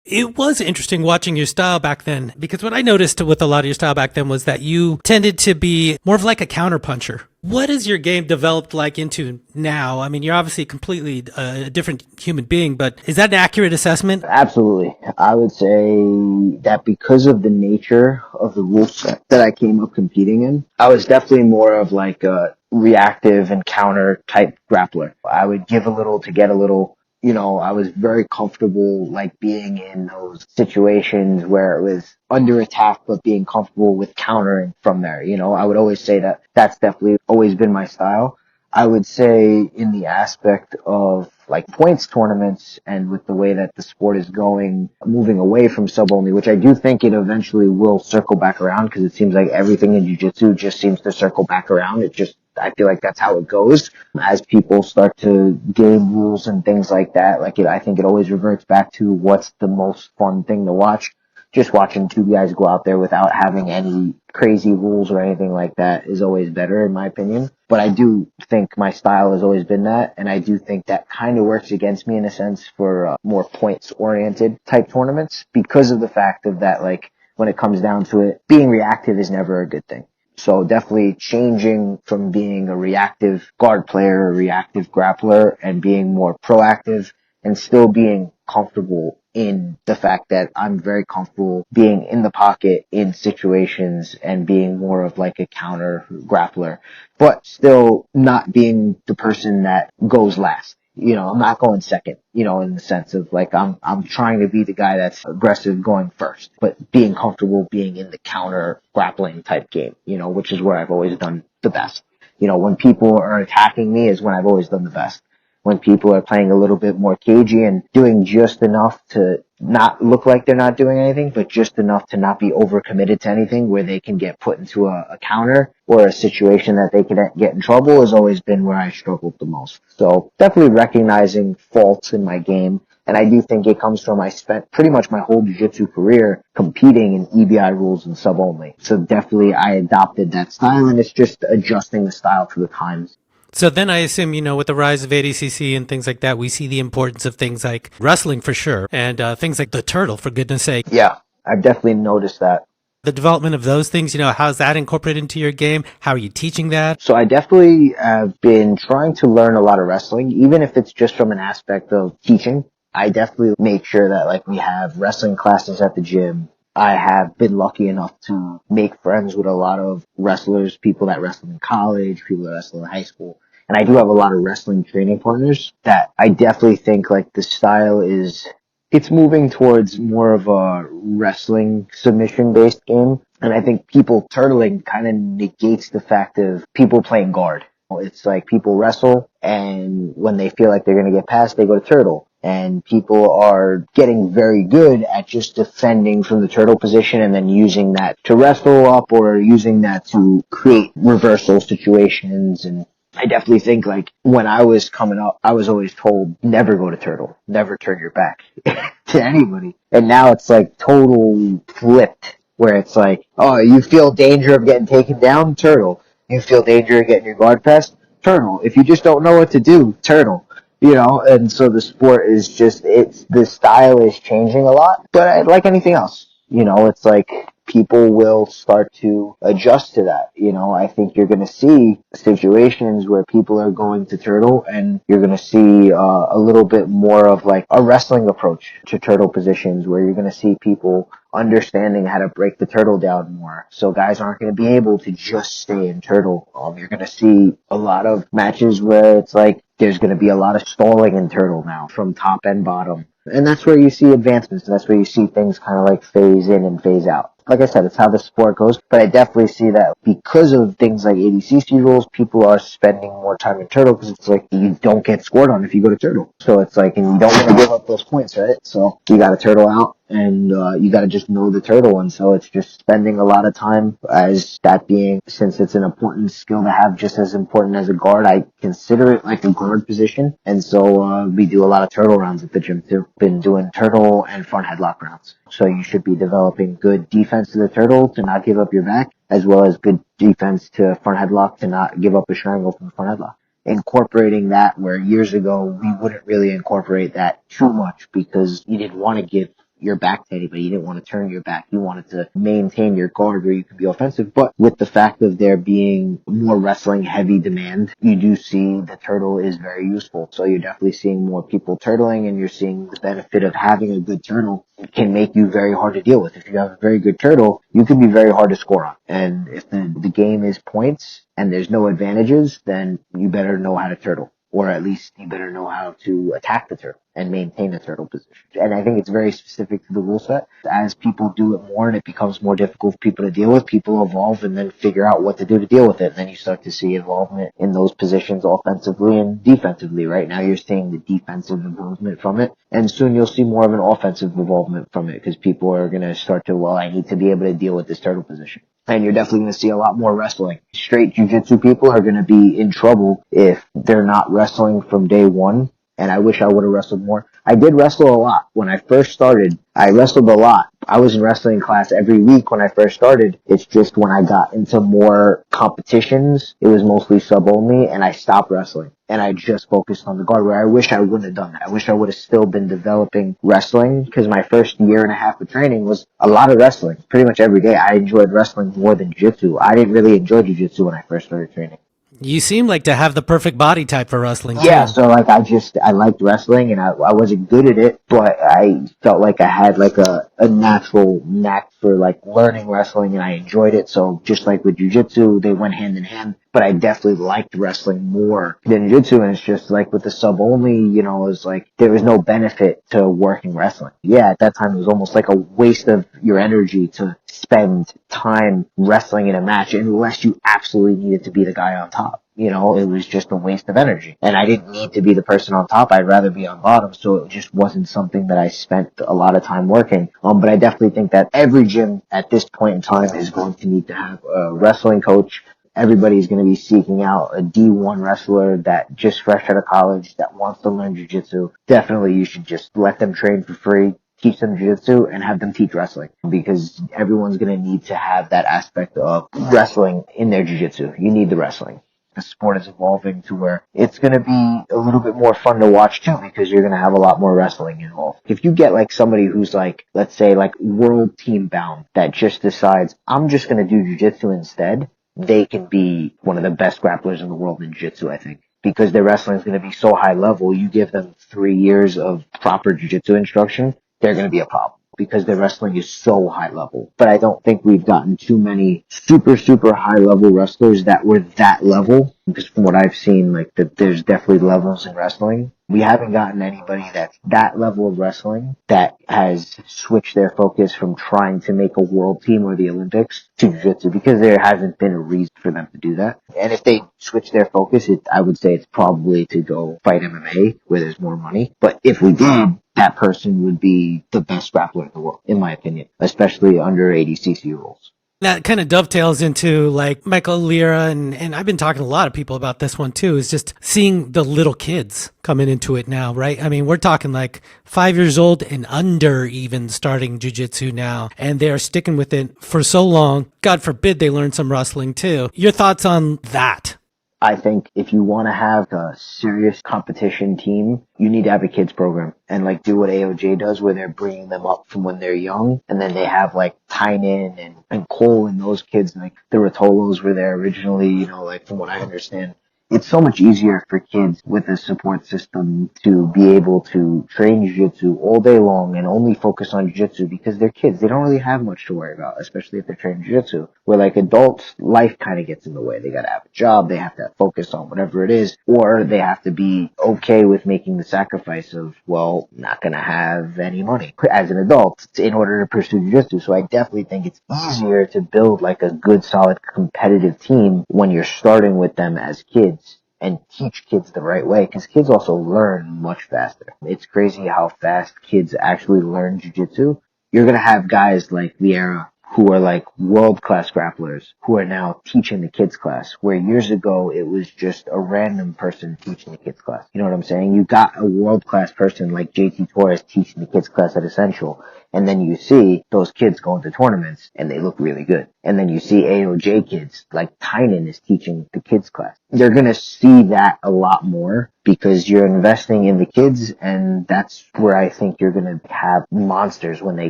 It was interesting watching your style back then because what I noticed with a lot of your style back then was that you tended to be more of like a counterpuncher. What is your game developed like into now? I mean, you're obviously completely a different human being, but is that an accurate assessment? Absolutely. I would say that because of the nature of the rule set that I came up competing in, I was definitely more of like a reactive and counter type grappler. I would give a little to get a little. I was very comfortable like being in those situations where it was under attack, but being comfortable with countering from there. I would always say that that's definitely always been my style. I would say in the aspect of like points tournaments and with the way that the sport is going, moving away from sub only, which I do think it eventually will circle back around because it seems like everything in jiu-jitsu just seems to circle back around. I feel like that's how it goes as people start to game rules and things like that. I think it always reverts back to what's the most fun thing to watch. Just watching two guys go out there without having any crazy rules or anything like that is always better in my opinion. But I do think my style has always been that, and I do think that kind of works against me in a sense for more points oriented type tournaments because of the fact of that, like, when it comes down to it, being reactive is never a good thing. So definitely changing from being a reactive guard player, a reactive grappler, and being more proactive and still being comfortable in the fact that I'm very comfortable being in the pocket in situations and being more of like a counter grappler, but still not being the person that goes last. I'm not going second, in the sense of like I'm trying to be the guy that's aggressive going first, but being comfortable being in the counter grappling type game, which is where I've always done the best. When people are attacking me is when I've always done the best. When people are playing a little bit more cagey and doing just enough to not look like they're not doing anything, but just enough to not be overcommitted to anything where they can get put into a counter or a situation that they can get in trouble has always been where I struggled the most. So definitely recognizing faults in my game. And I do think it comes from I spent pretty much my whole jiu-jitsu career competing in EBI rules and sub only. So definitely I adopted that style and it's just adjusting the style to the times. So then I assume, with the rise of ADCC and things like that, we see the importance of things like wrestling for sure and things like the turtle, for goodness sake. Yeah, I've definitely noticed that. The development of those things, how's that incorporated into your game? How are you teaching that? So I definitely have been trying to learn a lot of wrestling, even if it's just from an aspect of teaching. I definitely make sure that like we have wrestling classes at the gym. I have been lucky enough to make friends with a lot of wrestlers, people that wrestle in college, people that wrestle in high school. And I do have a lot of wrestling training partners that I definitely think like the style it's moving towards more of a wrestling submission based game. And I think people turtling kind of negates the fact of people playing guard. It's like people wrestle and when they feel like they're going to get past, they go to turtle. And people are getting very good at just defending from the turtle position and then using that to wrestle up or using that to create reversal situations. And I definitely think like when I was coming up, I was always told never go to turtle, never turn your back to anybody. And now it's like totally flipped where it's like, oh, you feel danger of getting taken down, turtle. You feel danger of getting your guard pressed, turtle. If you just don't know what to do, turtle. And so the sport is the style is changing a lot, but like anything else, it's like people will start to adjust to that. I think you're going to see situations where people are going to turtle and you're going to see a little bit more of like a wrestling approach to turtle positions where you're going to see people understanding how to break the turtle down more. So guys aren't going to be able to just stay in turtle. You're going to see a lot of matches where it's like there's going to be a lot of stalling in turtle now from top and bottom. And that's where you see advancements. And that's where you see things kind of like phase in and phase out. Like I said, it's how the sport goes. But I definitely see that because of things like ADCC rules, people are spending more time in turtle because it's like you don't get scored on if you go to turtle. So it's like, and you don't want to give up those points, right? So you got to turtle out and you got to just know the turtle. And so it's just spending a lot of time, as that being, since it's an important skill to have, just as important as a guard, I consider it like a guard position. And so we do a lot of turtle rounds at the gym too. Been doing turtle and front headlock rounds. So you should be developing good defense to the turtle to not give up your back, as well as good defense to front headlock to not give up a triangle from the front headlock. Incorporating that, where years ago we wouldn't really incorporate that too much because you didn't want to give your back to anybody. You didn't want to turn your back. You wanted to maintain your guard where you could be offensive. But with the fact of there being more wrestling heavy demand, you do see the turtle is very useful. So you're definitely seeing more people turtling, and you're seeing the benefit of having a good turtle. It can make you very hard to deal with. If you have a very good turtle, you can be very hard to score on. And if the game is points and there's no advantages, then you better know how to turtle. Or at least you better know how to attack the turtle and maintain the turtle position. And I think it's very specific to the rule set. As people do it more and it becomes more difficult for people to deal with, people evolve and then figure out what to do to deal with it. And then you start to see involvement in those positions offensively and defensively. Right now you're seeing the defensive involvement from it. And soon you'll see more of an offensive involvement from it because people are going to start to, well, I need to be able to deal with this turtle position. And you're definitely going to see a lot more wrestling. Straight jiu-jitsu people are going to be in trouble if they're not wrestling from day one. And I wish I would have wrestled more. I did wrestle a lot. When I first started, I wrestled a lot. I was in wrestling class every week when I first started. It's just when I got into more competitions, it was mostly sub only, and I stopped wrestling. And I just focused on the guard, where I wish I wouldn't have done that. I wish I would have still been developing wrestling, because my first year and a half of training was a lot of wrestling. Pretty much every day I enjoyed wrestling more than jiu-jitsu. I didn't really enjoy jiu-jitsu when I first started training. You seem like to have the perfect body type for wrestling, Yeah, too. so like I liked wrestling, and I wasn't good at it, but I felt like I had like a natural knack for like learning wrestling, and I enjoyed it. So just like with jiu-jitsu, they went hand in hand, but I definitely liked wrestling more than jiu-jitsu. And it's just like with the sub only, it was like there was no benefit to working wrestling. Yeah, at that time it was almost like a waste of your energy to spend time wrestling in a match unless you absolutely needed to be the guy on top. It was just a waste of energy. And I didn't need to be the person on top. I'd rather be on bottom. So it just wasn't something that I spent a lot of time working. But I definitely think that every gym at this point in time is going to need to have a wrestling coach. Everybody's going to be seeking out a D1 wrestler that just fresh out of college that wants to learn jiu-jitsu. Definitely you should just let them train for free. Teach them jiu-jitsu and have them teach wrestling, because everyone's going to need to have that aspect of wrestling in their jiu-jitsu. You need the wrestling. The sport is evolving to where it's going to be a little bit more fun to watch too, because you're going to have a lot more wrestling involved. If you get like somebody who's like, let's say like world team bound, that just decides, I'm just going to do jiu-jitsu instead, they can be one of the best grapplers in the world in jiu-jitsu, I think. Because their wrestling is going to be so high level, you give them 3 years of proper jiu-jitsu instruction, they're going to be a problem because their wrestling is so high level. But I don't think we've gotten too many super, super high level wrestlers that were that level. Because from what I've seen, like that there's definitely levels in wrestling. We haven't gotten anybody that's that level of wrestling that has switched their focus from trying to make a world team or the Olympics to jiu-jitsu, because there hasn't been a reason for them to do that. And if they switch their focus, I would say it's probably to go fight MMA where there's more money. But if we did, that person would be the best grappler in the world, in my opinion, especially under 80 cc rules. That kind of dovetails into like Michael Lira, and I've been talking to a lot of people about this one too, is just seeing the little kids coming into it now, right? I mean, we're talking like 5 years old and under even starting jiu-jitsu now, and they're sticking with it for so long. God forbid they learn some wrestling too. Your thoughts on that? I think if you want to have a serious competition team, you need to have a kids program and like do what AOJ does, where they're bringing them up from when they're young, and then they have like Tynan and Cole and those kids, like the Rotolos were there originally, like from what I understand. It's so much easier for kids with a support system to be able to train jiu-jitsu all day long and only focus on jiu-jitsu, because they're kids. They don't really have much to worry about, especially if they're training jiu-jitsu. Where like adults, life kind of gets in the way. They gotta have a job, they have to focus on whatever it is, or they have to be okay with making the sacrifice of, well, not gonna have any money as an adult in order to pursue jiu-jitsu. So I definitely think it's easier to build like a good, solid, competitive team when you're starting with them as kids, and teach kids the right way, because kids also learn much faster. It's crazy how fast kids actually learn jiu-jitsu. you're going to have guys like Vieira who are like world-class grapplers who are now teaching the kids class, where years ago it was just a random person teaching the kids class. You know what I'm saying? You got a world-class person like JT Torres teaching the kids class at Essential, and then you see those kids going to tournaments and they look really good. And then you see AOJ kids like Tynan is teaching the kids class. You're going to see that a lot more because you're investing in the kids, and that's where I think you're going to have monsters when they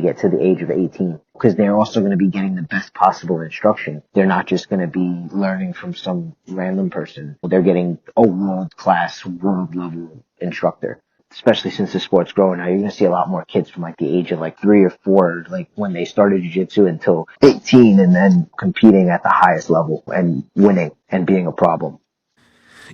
get to the age of 18, because they're also going to be getting the best possible instruction. They're not just going to be learning from some random person. They're getting a world-class, world-level instructor. Especially since the sport's growing now, you're going to see a lot more kids from like the age of like 3 or 4, like when they started jiu-jitsu until 18, and then competing at the highest level and winning and being a problem.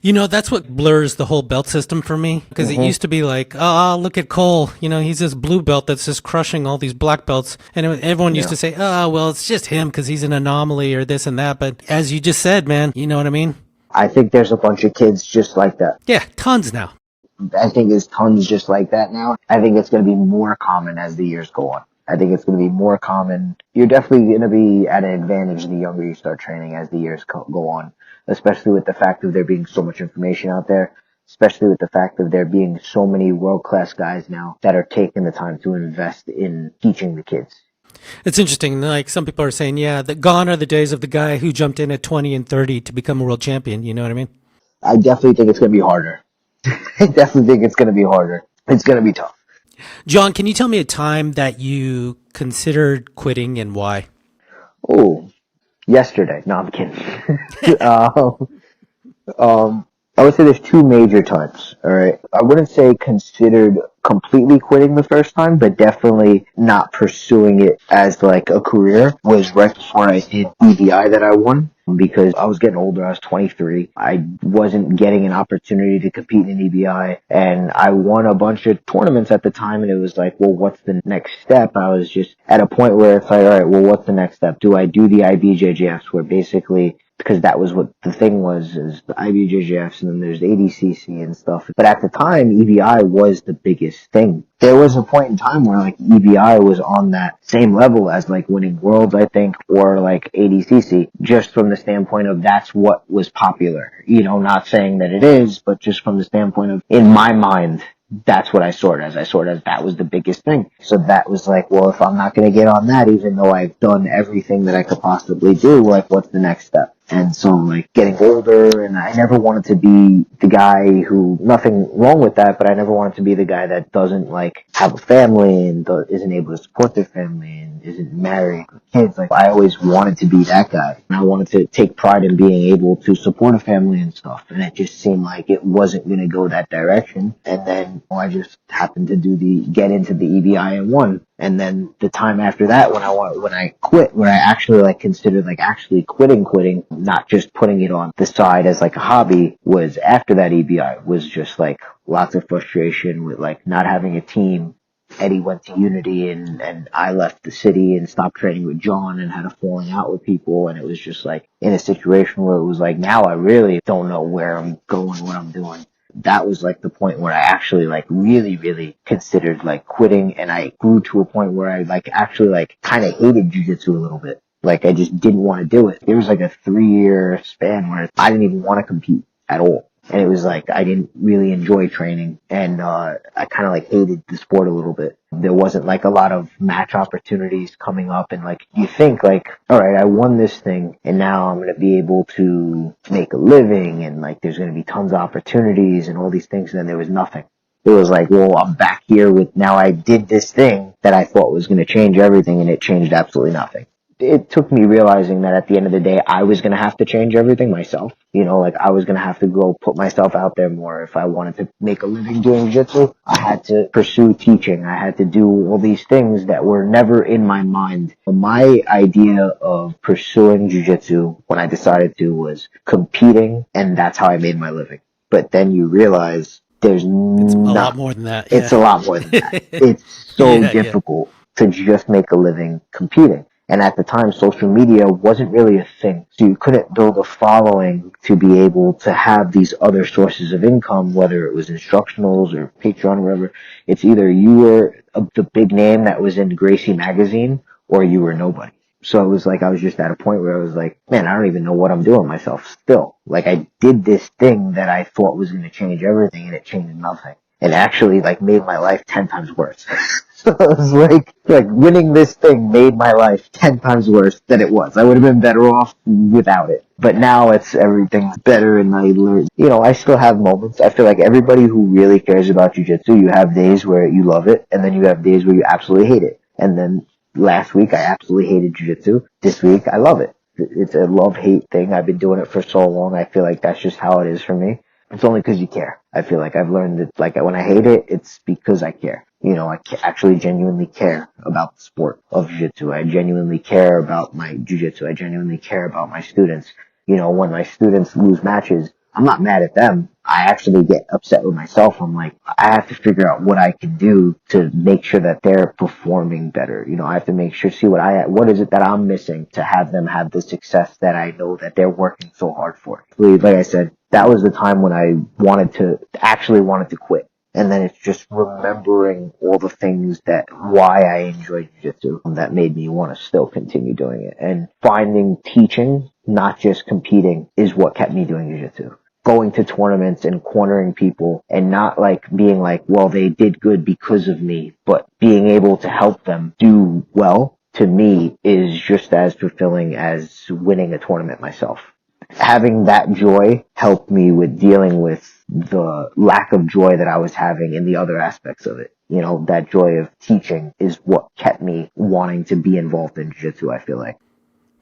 You know, that's what blurs the whole belt system for me, because it used to be like, oh, look at Cole. You know, he's this blue belt that's just crushing all these black belts. And everyone used to say, oh, well, it's just him because he's an anomaly or this and that. But as you just said, man, you know what I mean? I think there's a bunch of kids just like that. Yeah, tons now. I think there's tons just like that now. I think it's going to be more common as the years go on. I think it's going to be more common. You're definitely going to be at an advantage the younger you start training as the years go on, especially with the fact of there being so much information out there, especially with the fact of there being so many world-class guys now that are taking the time to invest in teaching the kids. It's interesting. Like some people are saying, yeah, that gone are the days of the guy who jumped in at 20 and 30 to become a world champion. You know what I mean? I definitely think it's going to be harder. I definitely think it's going to be harder. It's going to be tough. John, can you tell me a time that you considered quitting and why? Oh, yesterday. No, I'm kidding. I would say there's two major times. All right. I wouldn't say considered completely quitting the first time, but definitely not pursuing it as like a career was right before I did EVI that I won. Because I was getting older, I was 23. I wasn't getting an opportunity to compete in EBI, and I won a bunch of tournaments at the time, and it was like, well, what's the next step? I was just at a point where it's like, all right, well, what's the next step? Do I do the IBJJFs, where basically, because that was what the thing was, is the IBJJFs, and then there's ADCC and stuff. But at the time, EBI was the biggest thing. There was a point in time where like EBI was on that same level as like winning worlds, I think, or like ADCC, just from the standpoint of that's what was popular. You know, not saying that it is, but just from the standpoint of, in my mind, that's what I saw it as. I saw it as that was the biggest thing. So that was like, well, if I'm not going to get on that, even though I've done everything that I could possibly do, like, what's the next step? And so, like, getting older, and I never wanted to be the guy who, nothing wrong with that, but I never wanted to be the guy that doesn't, like, have a family and isn't able to support their family and isn't married with kids. Like, I always wanted to be that guy. And I wanted to take pride in being able to support a family and stuff. And it just seemed like it wasn't going to go that direction. And then I just happened to get into the EBI and won. And then the time after that, when I quit, when I actually like considered like actually quitting, not just putting it on the side as like a hobby, was after that EBI, was just like lots of frustration with like not having a team. Eddie went to Unity and I left the city and stopped training with Jon and had a falling out with people. And it was just like in a situation where it was like, now I really don't know where I'm going, what I'm doing. That was like the point where I actually like really, really considered like quitting, and I grew to a point where I like actually like kind of hated jiu-jitsu a little bit. Like I just didn't want to do it. There was like a 3-year span where I didn't even want to compete at all. And it was like, I didn't really enjoy training, and I kind of like hated the sport a little bit. There wasn't like a lot of match opportunities coming up, and like, you think like, alright, I won this thing, and now I'm going to be able to make a living, and like, there's going to be tons of opportunities and all these things, and then there was nothing. It was like, well, I'm back here with, now I did this thing that I thought was going to change everything, and it changed absolutely nothing. It took me realizing that at the end of the day, I was going to have to change everything myself. You know, like I was going to have to go put myself out there more. If I wanted to make a living doing jiu-jitsu, I had to pursue teaching. I had to do all these things that were never in my mind. My idea of pursuing jiu-jitsu when I decided to was competing, and that's how I made my living. But then you realize there's It's a lot more than that. It's a lot more than that. It's so difficult to just make a living competing. And at the time, social media wasn't really a thing. So you couldn't build a following to be able to have these other sources of income, whether it was instructionals or Patreon or whatever. It's either you were the big name that was in Gracie magazine or you were nobody. So it was like I was just at a point where I was like, man, I don't even know what I'm doing myself still. Like I did this thing that I thought was going to change everything and it changed nothing. And actually like made my life 10 times worse. So it was like winning this thing made my life 10 times worse than it was. I would have been better off without it. But now it's everything's better and I learn, I still have moments. I feel like everybody who really cares about jiu-jitsu, you have days where you love it and then you have days where you absolutely hate it. And then last week I absolutely hated jiu-jitsu. This week I love it. It's a love-hate thing. I've been doing it for so long. I feel like that's just how it is for me. It's only because you care. I feel like I've learned that, like, when I hate it, it's because I care. I actually genuinely care about the sport of jiu-jitsu. I genuinely care about my jiu-jitsu. I genuinely care about my students. When my students lose matches, I'm not mad at them. I actually get upset with myself. I'm like, I have to figure out what I can do to make sure that they're performing better. I have to make sure, see what is it that I'm missing to have them have the success that I know that they're working so hard for. Like I said, that was the time when I wanted to quit. And then it's just remembering all the things why I enjoy jiu-jitsu that made me want to still continue doing it. And finding teaching, not just competing, is what kept me doing jiu-jitsu. Going to tournaments and cornering people and not like being like, well, they did good because of me, but being able to help them do well, to me, is just as fulfilling as winning a tournament myself. Having that joy helped me with dealing with the lack of joy that I was having in the other aspects of it. That joy of teaching is what kept me wanting to be involved in jiu-jitsu, I feel like.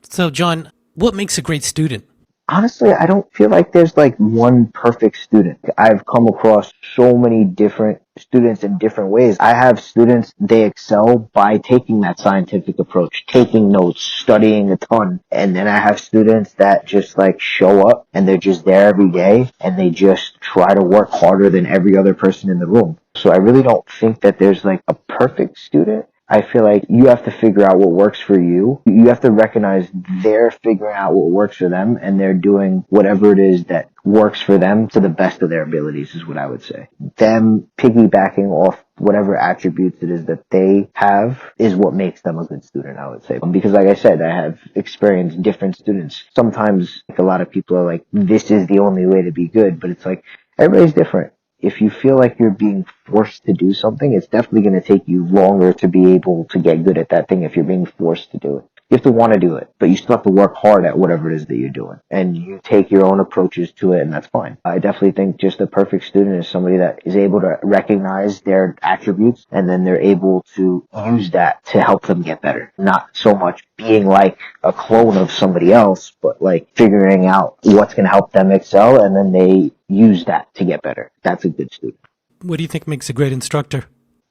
So, Jon, what makes a great student? Honestly, I don't feel like there's like one perfect student. I've come across so many different students in different ways. I have students, they excel by taking that scientific approach, taking notes, studying a ton. And then I have students that just like show up and they're just there every day and they just try to work harder than every other person in the room. So I really don't think that there's like a perfect student. I feel like you have to figure out what works for you. You have to recognize they're figuring out what works for them and they're doing whatever it is that works for them to the best of their abilities is what I would say. Them piggybacking off whatever attributes it is that they have is what makes them a good student, I would say. Because like I said, I have experienced different students. Sometimes like, a lot of people are like, this is the only way to be good, but it's like, everybody's different. If you feel like you're being forced to do something, it's definitely going to take you longer to be able to get good at that thing if you're being forced to do it. You have to want to do it, but you still have to work hard at whatever it is that you're doing. And you take your own approaches to it, and that's fine. I definitely think just a perfect student is somebody that is able to recognize their attributes, and then they're able to use that to help them get better. Not so much being like a clone of somebody else, but like figuring out what's going to help them excel, and then they use that to get better. That's a good student. What do you think makes a great instructor?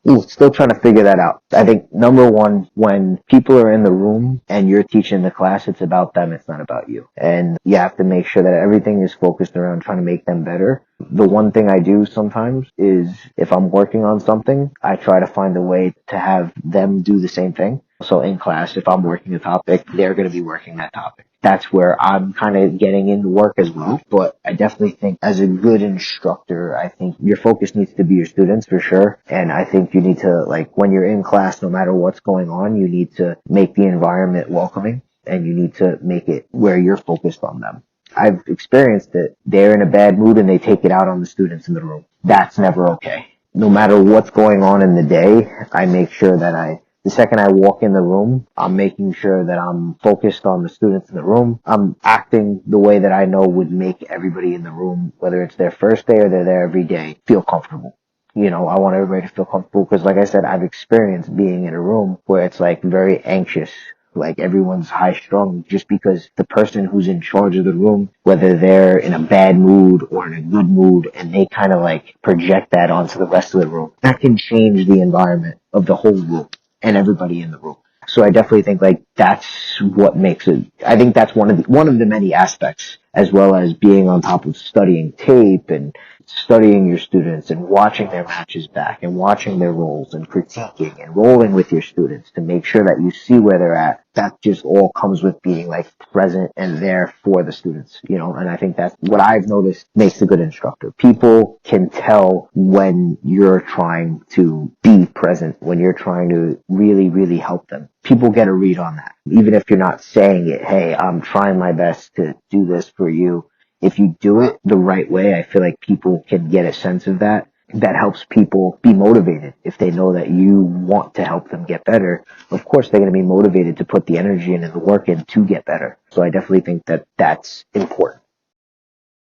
Ooh, still trying to figure that out. I think number one, when people are in the room and you're teaching the class, it's about them, it's not about you. And you have to make sure that everything is focused around trying to make them better. The one thing I do sometimes is if I'm working on something, I try to find a way to have them do the same thing. So in class, if I'm working a topic, they're going to be working that topic. That's where I'm kind of getting into work as well. But I definitely think as a good instructor, I think your focus needs to be your students for sure. And I think you need to, like, when you're in class, no matter what's going on, you need to make the environment welcoming and you need to make it where you're focused on them. I've experienced it. They're in a bad mood and they take it out on the students in the room. That's never okay. No matter what's going on in the day, I make sure that the second I walk in the room, I'm making sure that I'm focused on the students in the room. I'm acting the way that I know would make everybody in the room, whether it's their first day or they're there every day, feel comfortable. I want everybody to feel comfortable because, like I said, I've experienced being in a room where it's like very anxious. Like everyone's high strung just because the person who's in charge of the room, whether they're in a bad mood or in a good mood, and they kind of like project that onto the rest of the room, that can change the environment of the whole room and everybody in the room. So I definitely think like that's what makes it. I think that's one of the many aspects as well as being on top of studying tape and studying your students and watching their matches back and watching their rolls and critiquing and rolling with your students to make sure that you see where they're at. That just all comes with being like present and there for the students, you know, and I think that's what I've noticed makes a good instructor. People can tell when you're trying to be present, when you're trying to really, really help them. People get a read on that. Even if you're not saying it, hey, I'm trying my best to do this for you. If you do it the right way, I feel like people can get a sense of that. That helps people be motivated. If they know that you want to help them get better, of course they're going to be motivated to put the energy in and the work in to get better. So I definitely think that that's important.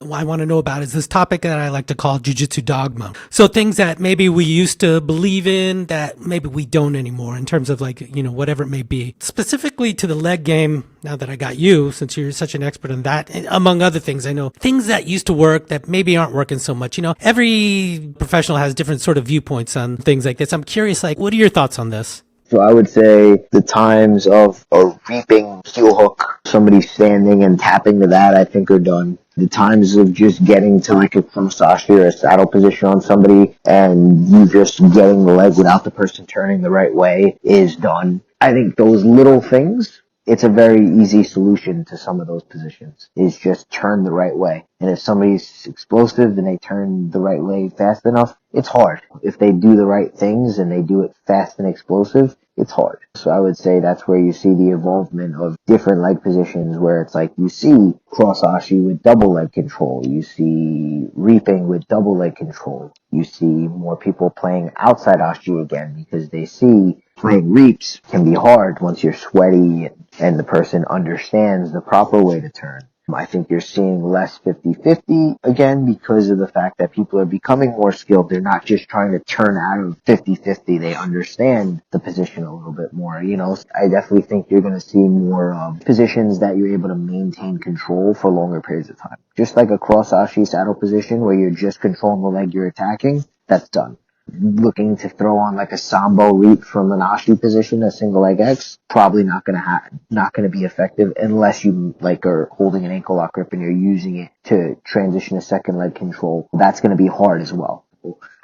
What I want to know about is this topic that I like to call jiu-jitsu dogma. So things that maybe we used to believe in that maybe we don't anymore in terms of like, you know, whatever it may be. Specifically to the leg game, now that I got you, since you're such an expert in that, and among other things, I know things that used to work that maybe aren't working so much. You know, every professional has different sort of viewpoints on things like this. I'm curious, like, what are your thoughts on this? So I would say the times of a reaping heel hook, somebody standing and tapping to that, I think are done. The times of just getting to like a krosashi or a saddle position on somebody and you just getting the leg without the person turning the right way is done. I think those little things, it's a very easy solution to some of those positions, is just turn the right way. And if somebody's explosive and they turn the right way fast enough, it's hard. If they do the right things and they do it fast and explosive, it's hard. So I would say that's where you see the involvement of different leg positions where it's like you see cross-ashi with double leg control. You see reaping with double leg control. You see more people playing outside ashi again because they see playing reaps can be hard once you're sweaty and the person understands the proper way to turn. I think you're seeing less 50-50 again because of the fact that people are becoming more skilled. They're not just trying to turn out of 50-50. They understand the position a little bit more. You know, I definitely think you're going to see more positions that you're able to maintain control for longer periods of time. Just like a cross-ashi saddle position where you're just controlling the leg you're attacking, that's done. Looking to throw on like a sambo reap from an ashi position, a single leg X, probably not gonna be effective unless you like are holding an ankle lock grip and you're using it to transition a second leg control. That's gonna be hard as well.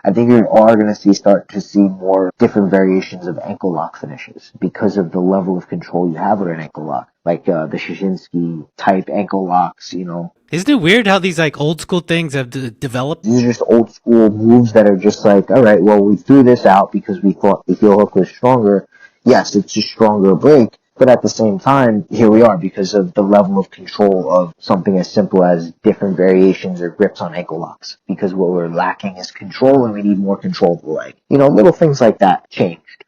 I think you are going to start to see more different variations of ankle lock finishes because of the level of control you have with an ankle lock, like the Shinsky type ankle locks, you know. Isn't it weird how these like old school things have developed? These are just old school moves that are just like, all right, well, we threw this out because we thought the heel hook was stronger. Yes, it's a stronger break, but at the same time, here we are because of the level of control of something as simple as different variations or grips on ankle locks. Because what we're lacking is control and we need more control of the leg. You know, little things like that changed.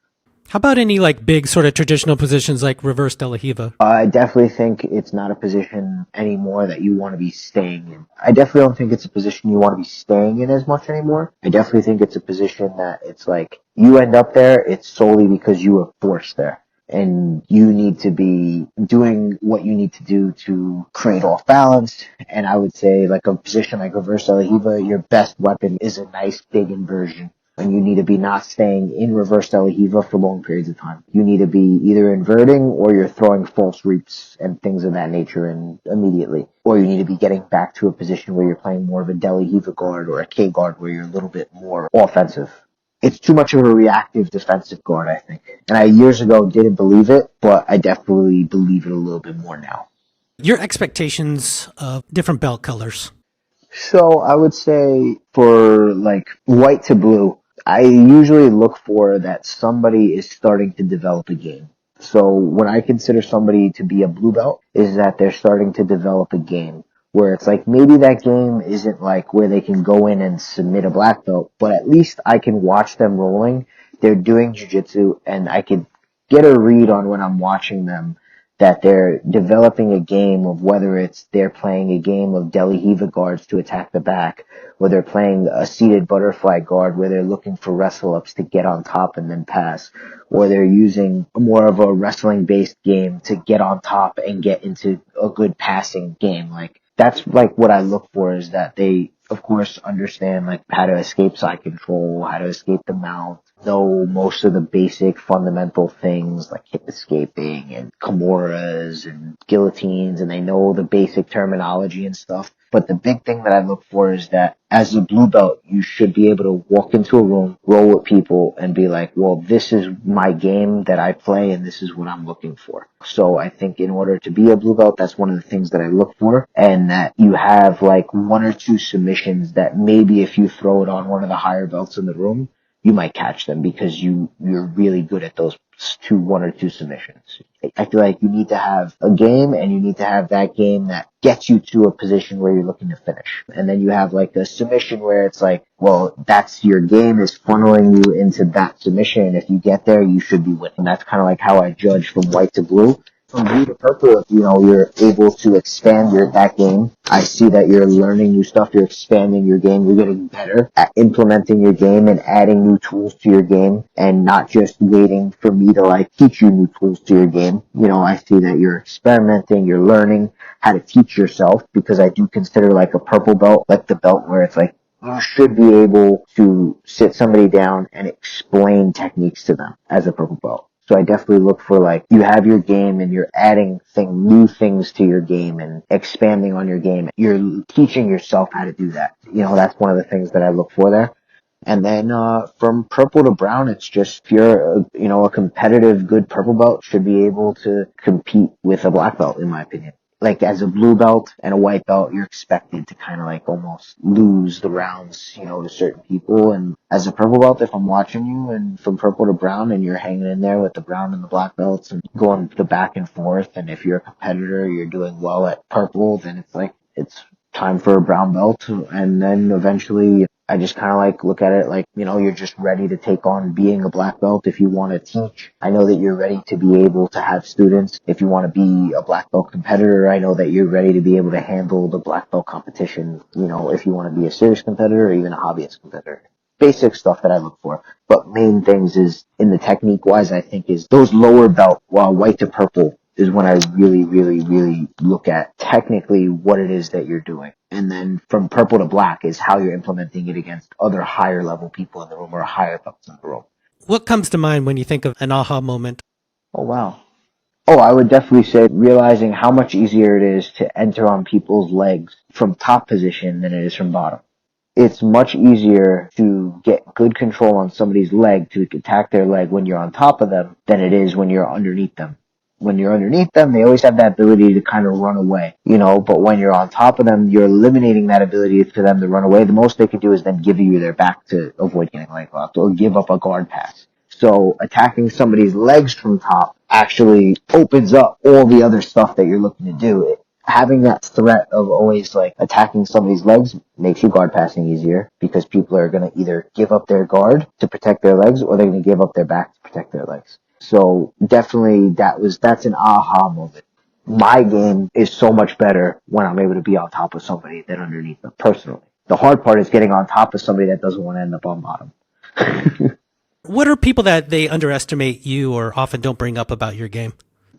How about any like big sort of traditional positions like reverse De La Riva? I definitely think it's not a position anymore that you want to be staying in. I definitely don't think it's a position you want to be staying in as much anymore. I definitely think it's a position that it's like you end up there, it's solely because you were forced there. And you need to be doing what you need to do to create off balance. And I would say like a position like reverse De La Riva, your best weapon is a nice big inversion. And you need to be not staying in reverse De La Riva for long periods of time. You need to be either inverting or you're throwing false reaps and things of that nature and immediately. Or you need to be getting back to a position where you're playing more of a De La Riva guard or a K guard where you're a little bit more offensive. It's too much of a reactive defensive guard, I think. And I years ago didn't believe it, but I definitely believe it a little bit more now. Your expectations of different belt colors. So I would say for like white to blue, I usually look for that somebody is starting to develop a game. So what I consider somebody to be a blue belt is that they're starting to develop a game where it's like maybe that game isn't like where they can go in and submit a black belt, but at least I can watch them rolling. They're doing jiu-jitsu and I can get a read on when I'm watching them that they're developing a game of whether it's they're playing a game of De La Riva guards to attack the back, or they're playing a seated butterfly guard where they're looking for wrestle ups to get on top and then pass, or they're using more of a wrestling based game to get on top and get into a good passing game. Like that's like what I look for is that they of course understand like how to escape side control, how to escape the mount, know most of the basic fundamental things like hip escaping and kimuras and guillotines, and they know the basic terminology and stuff. But the big thing that I look for is that as a blue belt, you should be able to walk into a room, roll with people, and be like, well, this is my game that I play, and this is what I'm looking for. So I think in order to be a blue belt, that's one of the things that I look for, and that you have like one or two submissions that maybe if you throw it on one of the higher belts in the room, you might catch them because you're really good at those one or two submissions. I feel like you need to have a game, and you need to have that game that gets you to a position where you're looking to finish. And then you have like a submission where it's like, well, that's your game is funneling you into that submission. And if you get there, you should be winning. That's kind of like how I judge from white to blue. From blue to purple, if you're able to expand that game. I see that you're learning new stuff, you're expanding your game, you're getting better at implementing your game and adding new tools to your game, and not just waiting for me to like teach you new tools to your game. I see that you're experimenting, you're learning how to teach yourself, because I do consider like a purple belt like the belt where it's like you should be able to sit somebody down and explain techniques to them as a purple belt. So I definitely look for like you have your game and you're adding new things to your game and expanding on your game. You're teaching yourself how to do that. That's one of the things that I look for there. And then from purple to brown, it's just if you're a competitive good purple belt should be able to compete with a black belt, in my opinion. Like as a blue belt and a white belt, you're expected to kind of like almost lose the rounds, to certain people. And as a purple belt, if I'm watching you and from purple to brown and you're hanging in there with the brown and the black belts and going the back and forth, and if you're a competitor, you're doing well at purple, then it's like it's time for a brown belt. And then eventually I just kind of like look at it like, you're just ready to take on being a black belt if you want to teach. I know that you're ready to be able to have students. If you want to be a black belt competitor, I know that you're ready to be able to handle the black belt competition, if you want to be a serious competitor or even a hobbyist competitor. Basic stuff that I look for. But main things is in the technique wise, I think is those lower belt, while white to purple is when I really, really, really look at technically what it is that you're doing. And then from purple to black is how you're implementing it against other higher level people in the room or higher belts in the room. What comes to mind when you think of an aha moment? Oh, wow. Oh, I would definitely say realizing how much easier it is to enter on people's legs from top position than it is from bottom. It's much easier to get good control on somebody's leg, to attack their leg when you're on top of them, than it is when you're underneath them. When you're underneath them, they always have that ability to kind of run away, but when you're on top of them, you're eliminating that ability for them to run away. The most they could do is then give you their back to avoid getting leg locked or give up a guard pass. So attacking somebody's legs from top actually opens up all the other stuff that you're looking to do. Having that threat of always like attacking somebody's legs makes you guard passing easier, because people are going to either give up their guard to protect their legs, or they're going to give up their back to protect their legs. So definitely that's an aha moment. My game is so much better when I'm able to be on top of somebody than underneath them, personally. The hard part is getting on top of somebody that doesn't want to end up on bottom. What are people that they underestimate you or often don't bring up about your game?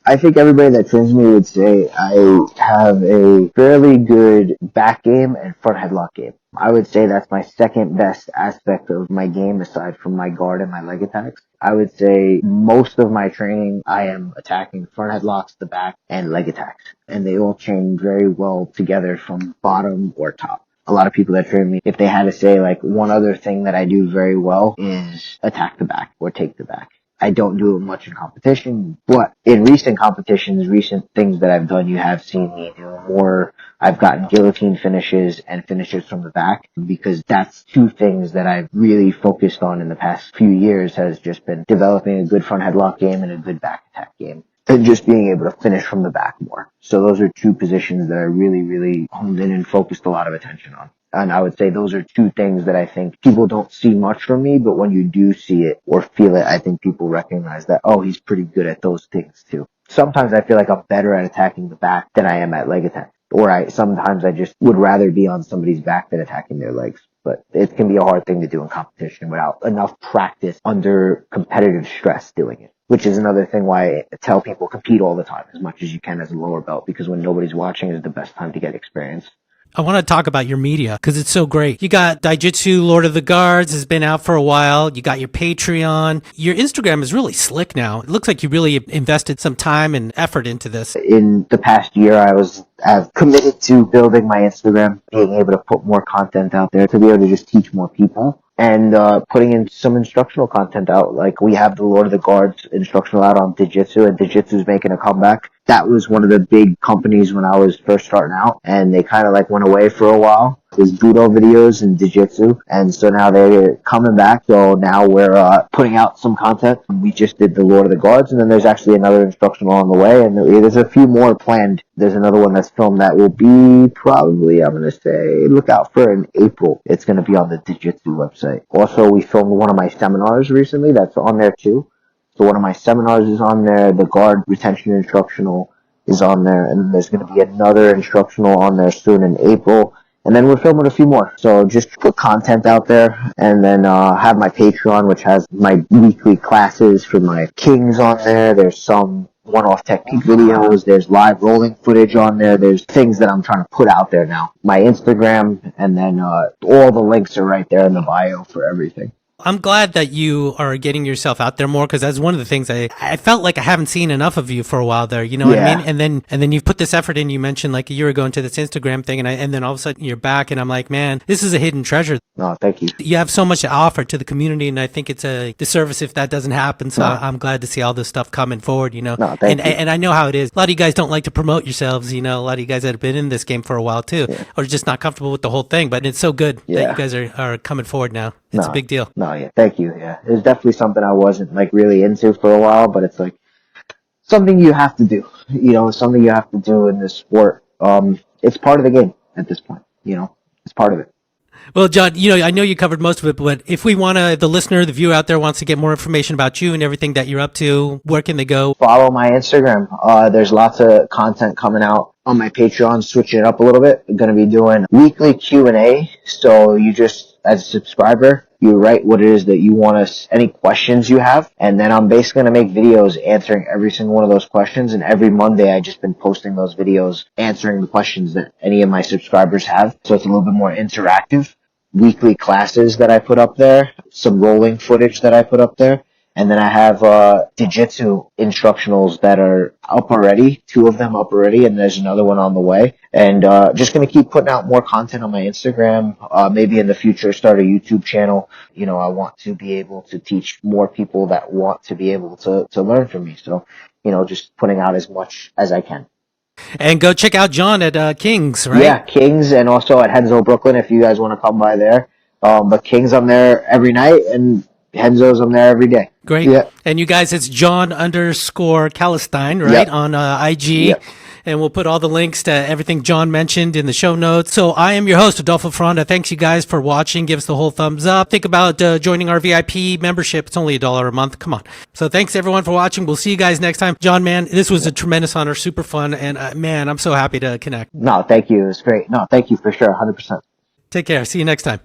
I think everybody that trains me would say I have a fairly good back game and front headlock game. I would say that's my second best aspect of my game aside from my guard and my leg attacks. I would say most of my training I am attacking front headlocks, the back, and leg attacks. And they all chain very well together from bottom or top. A lot of people that train me, if they had to say like one other thing that I do very well is attack the back or take the back. I don't do it much in competition, but in recent competitions, recent things that I've done, you have seen me do more. I've gotten guillotine finishes and finishes from the back, because that's two things that I've really focused on in the past few years, has just been developing a good front headlock game and a good back attack game, and just being able to finish from the back more. So those are two positions that I really, really honed in and focused a lot of attention on. And I would say those are two things that I think people don't see much from me, but when you do see it or feel it, I think people recognize that, oh, he's pretty good at those things too. Sometimes I feel like I'm better at attacking the back than I am at leg attack. Or sometimes I just would rather be on somebody's back than attacking their legs. But it can be a hard thing to do in competition without enough practice under competitive stress doing it. Which is another thing why I tell people compete all the time as much as you can as a lower belt, because when nobody's watching is the best time to get experience. I want to talk about your media because it's so great. You got Daijitsu Lord of the Guards has been out for a while. You got your Patreon. Your Instagram is really slick now. It looks like you really invested some time and effort into this. In the past year, I've committed to building my Instagram, being able to put more content out there to be able to just teach more people, and putting in some instructional content out. Like we have the Lord of the Guards instructional out on Jiu-Jitsu, and Jiu-Jitsu is making a comeback. That was one of the big companies when I was first starting out, and they kind of like went away for a while. There's Budo videos and Jiu-Jitsu, and so now they're coming back. So now we're putting out some content. We just did the Lord of the Guards, and then there's actually another instructional on the way, and there's a few more planned. There's another one that's filmed that will be probably, I'm going to say, look out for in April. It's going to be on the Jiu-Jitsu website. Also, we filmed one of my seminars recently that's on there too. So one of my seminars is on there. The guard retention instructional is on there, and there's going to be another instructional on there soon in April. And then we're filming a few more. So just put content out there, and then have my Patreon, which has my weekly classes for my kings on there. There's some one-off technique videos. There's live rolling footage on there. There's things that I'm trying to put out there now. My Instagram, and then all the links are right there in the bio for everything. I'm glad that you are getting yourself out there more because that's one of the things I felt like I haven't seen enough of you for a while there. You know what I mean? And then you've put this effort in. You mentioned like a year ago into this Instagram thing, and then all of a sudden you're back, and I'm like, man, this is a hidden treasure. No, thank you. You have so much to offer to the community, and I think it's a disservice if that doesn't happen. So I'm glad to see all this stuff coming forward. You know, and I know how it is. A lot of you guys don't like to promote yourselves. You know, a lot of you guys that have been in this game for a while too, or just not comfortable with the whole thing. But it's so good that you guys are coming forward now. It's a big deal. Thank you. Yeah, it's definitely something I wasn't like really into for a while, but it's like something you have to do. You know, something you have to do in this sport. It's part of the game at this point. You know, it's part of it. Well, Jon, you know, I know you covered most of it, but if we want to, the listener, the viewer out there wants to get more information about you and everything that you're up to, where can they go? Follow my Instagram. There's lots of content coming out on my Patreon, switching it up a little bit. I'm going to be doing weekly Q&A. So you just, as a subscriber, you write what it is that you want us, any questions you have, and then I'm basically going to make videos answering every single one of those questions. And every Monday, I've just been posting those videos answering the questions that any of my subscribers have. So it's a little bit more interactive. Weekly classes that I put up there, some rolling footage that I put up there, and then I have Jiu-Jitsu instructionals that are up already, 2 of them up already, and there's another one on the way. And just going to keep putting out more content on my Instagram, maybe in the future start a YouTube channel. You know, I want to be able to teach more people that want to be able to learn from me. So, you know, just putting out as much as I can. And go check out Jon at King's, right? Yeah, King's, and also at Renzo Brooklyn if you guys want to come by there. But King's, I'm there every night, and Renzo's, I'm there every day. Great. Yeah. And you guys, it's Jon_Calestine, right? On IG. Yep. And we'll put all the links to everything Jon mentioned in the show notes. So I am your host, Adolfo Ferranda. Thanks you guys for watching. Give us the whole thumbs up. Think about joining our VIP membership. It's only $1 a month. Come on. So thanks everyone for watching. We'll see you guys next time. Jon, man, this was a tremendous honor. Super fun. And man, I'm so happy to connect. No, thank you. It was great. No, thank you for sure. 100%. Take care. See you next time.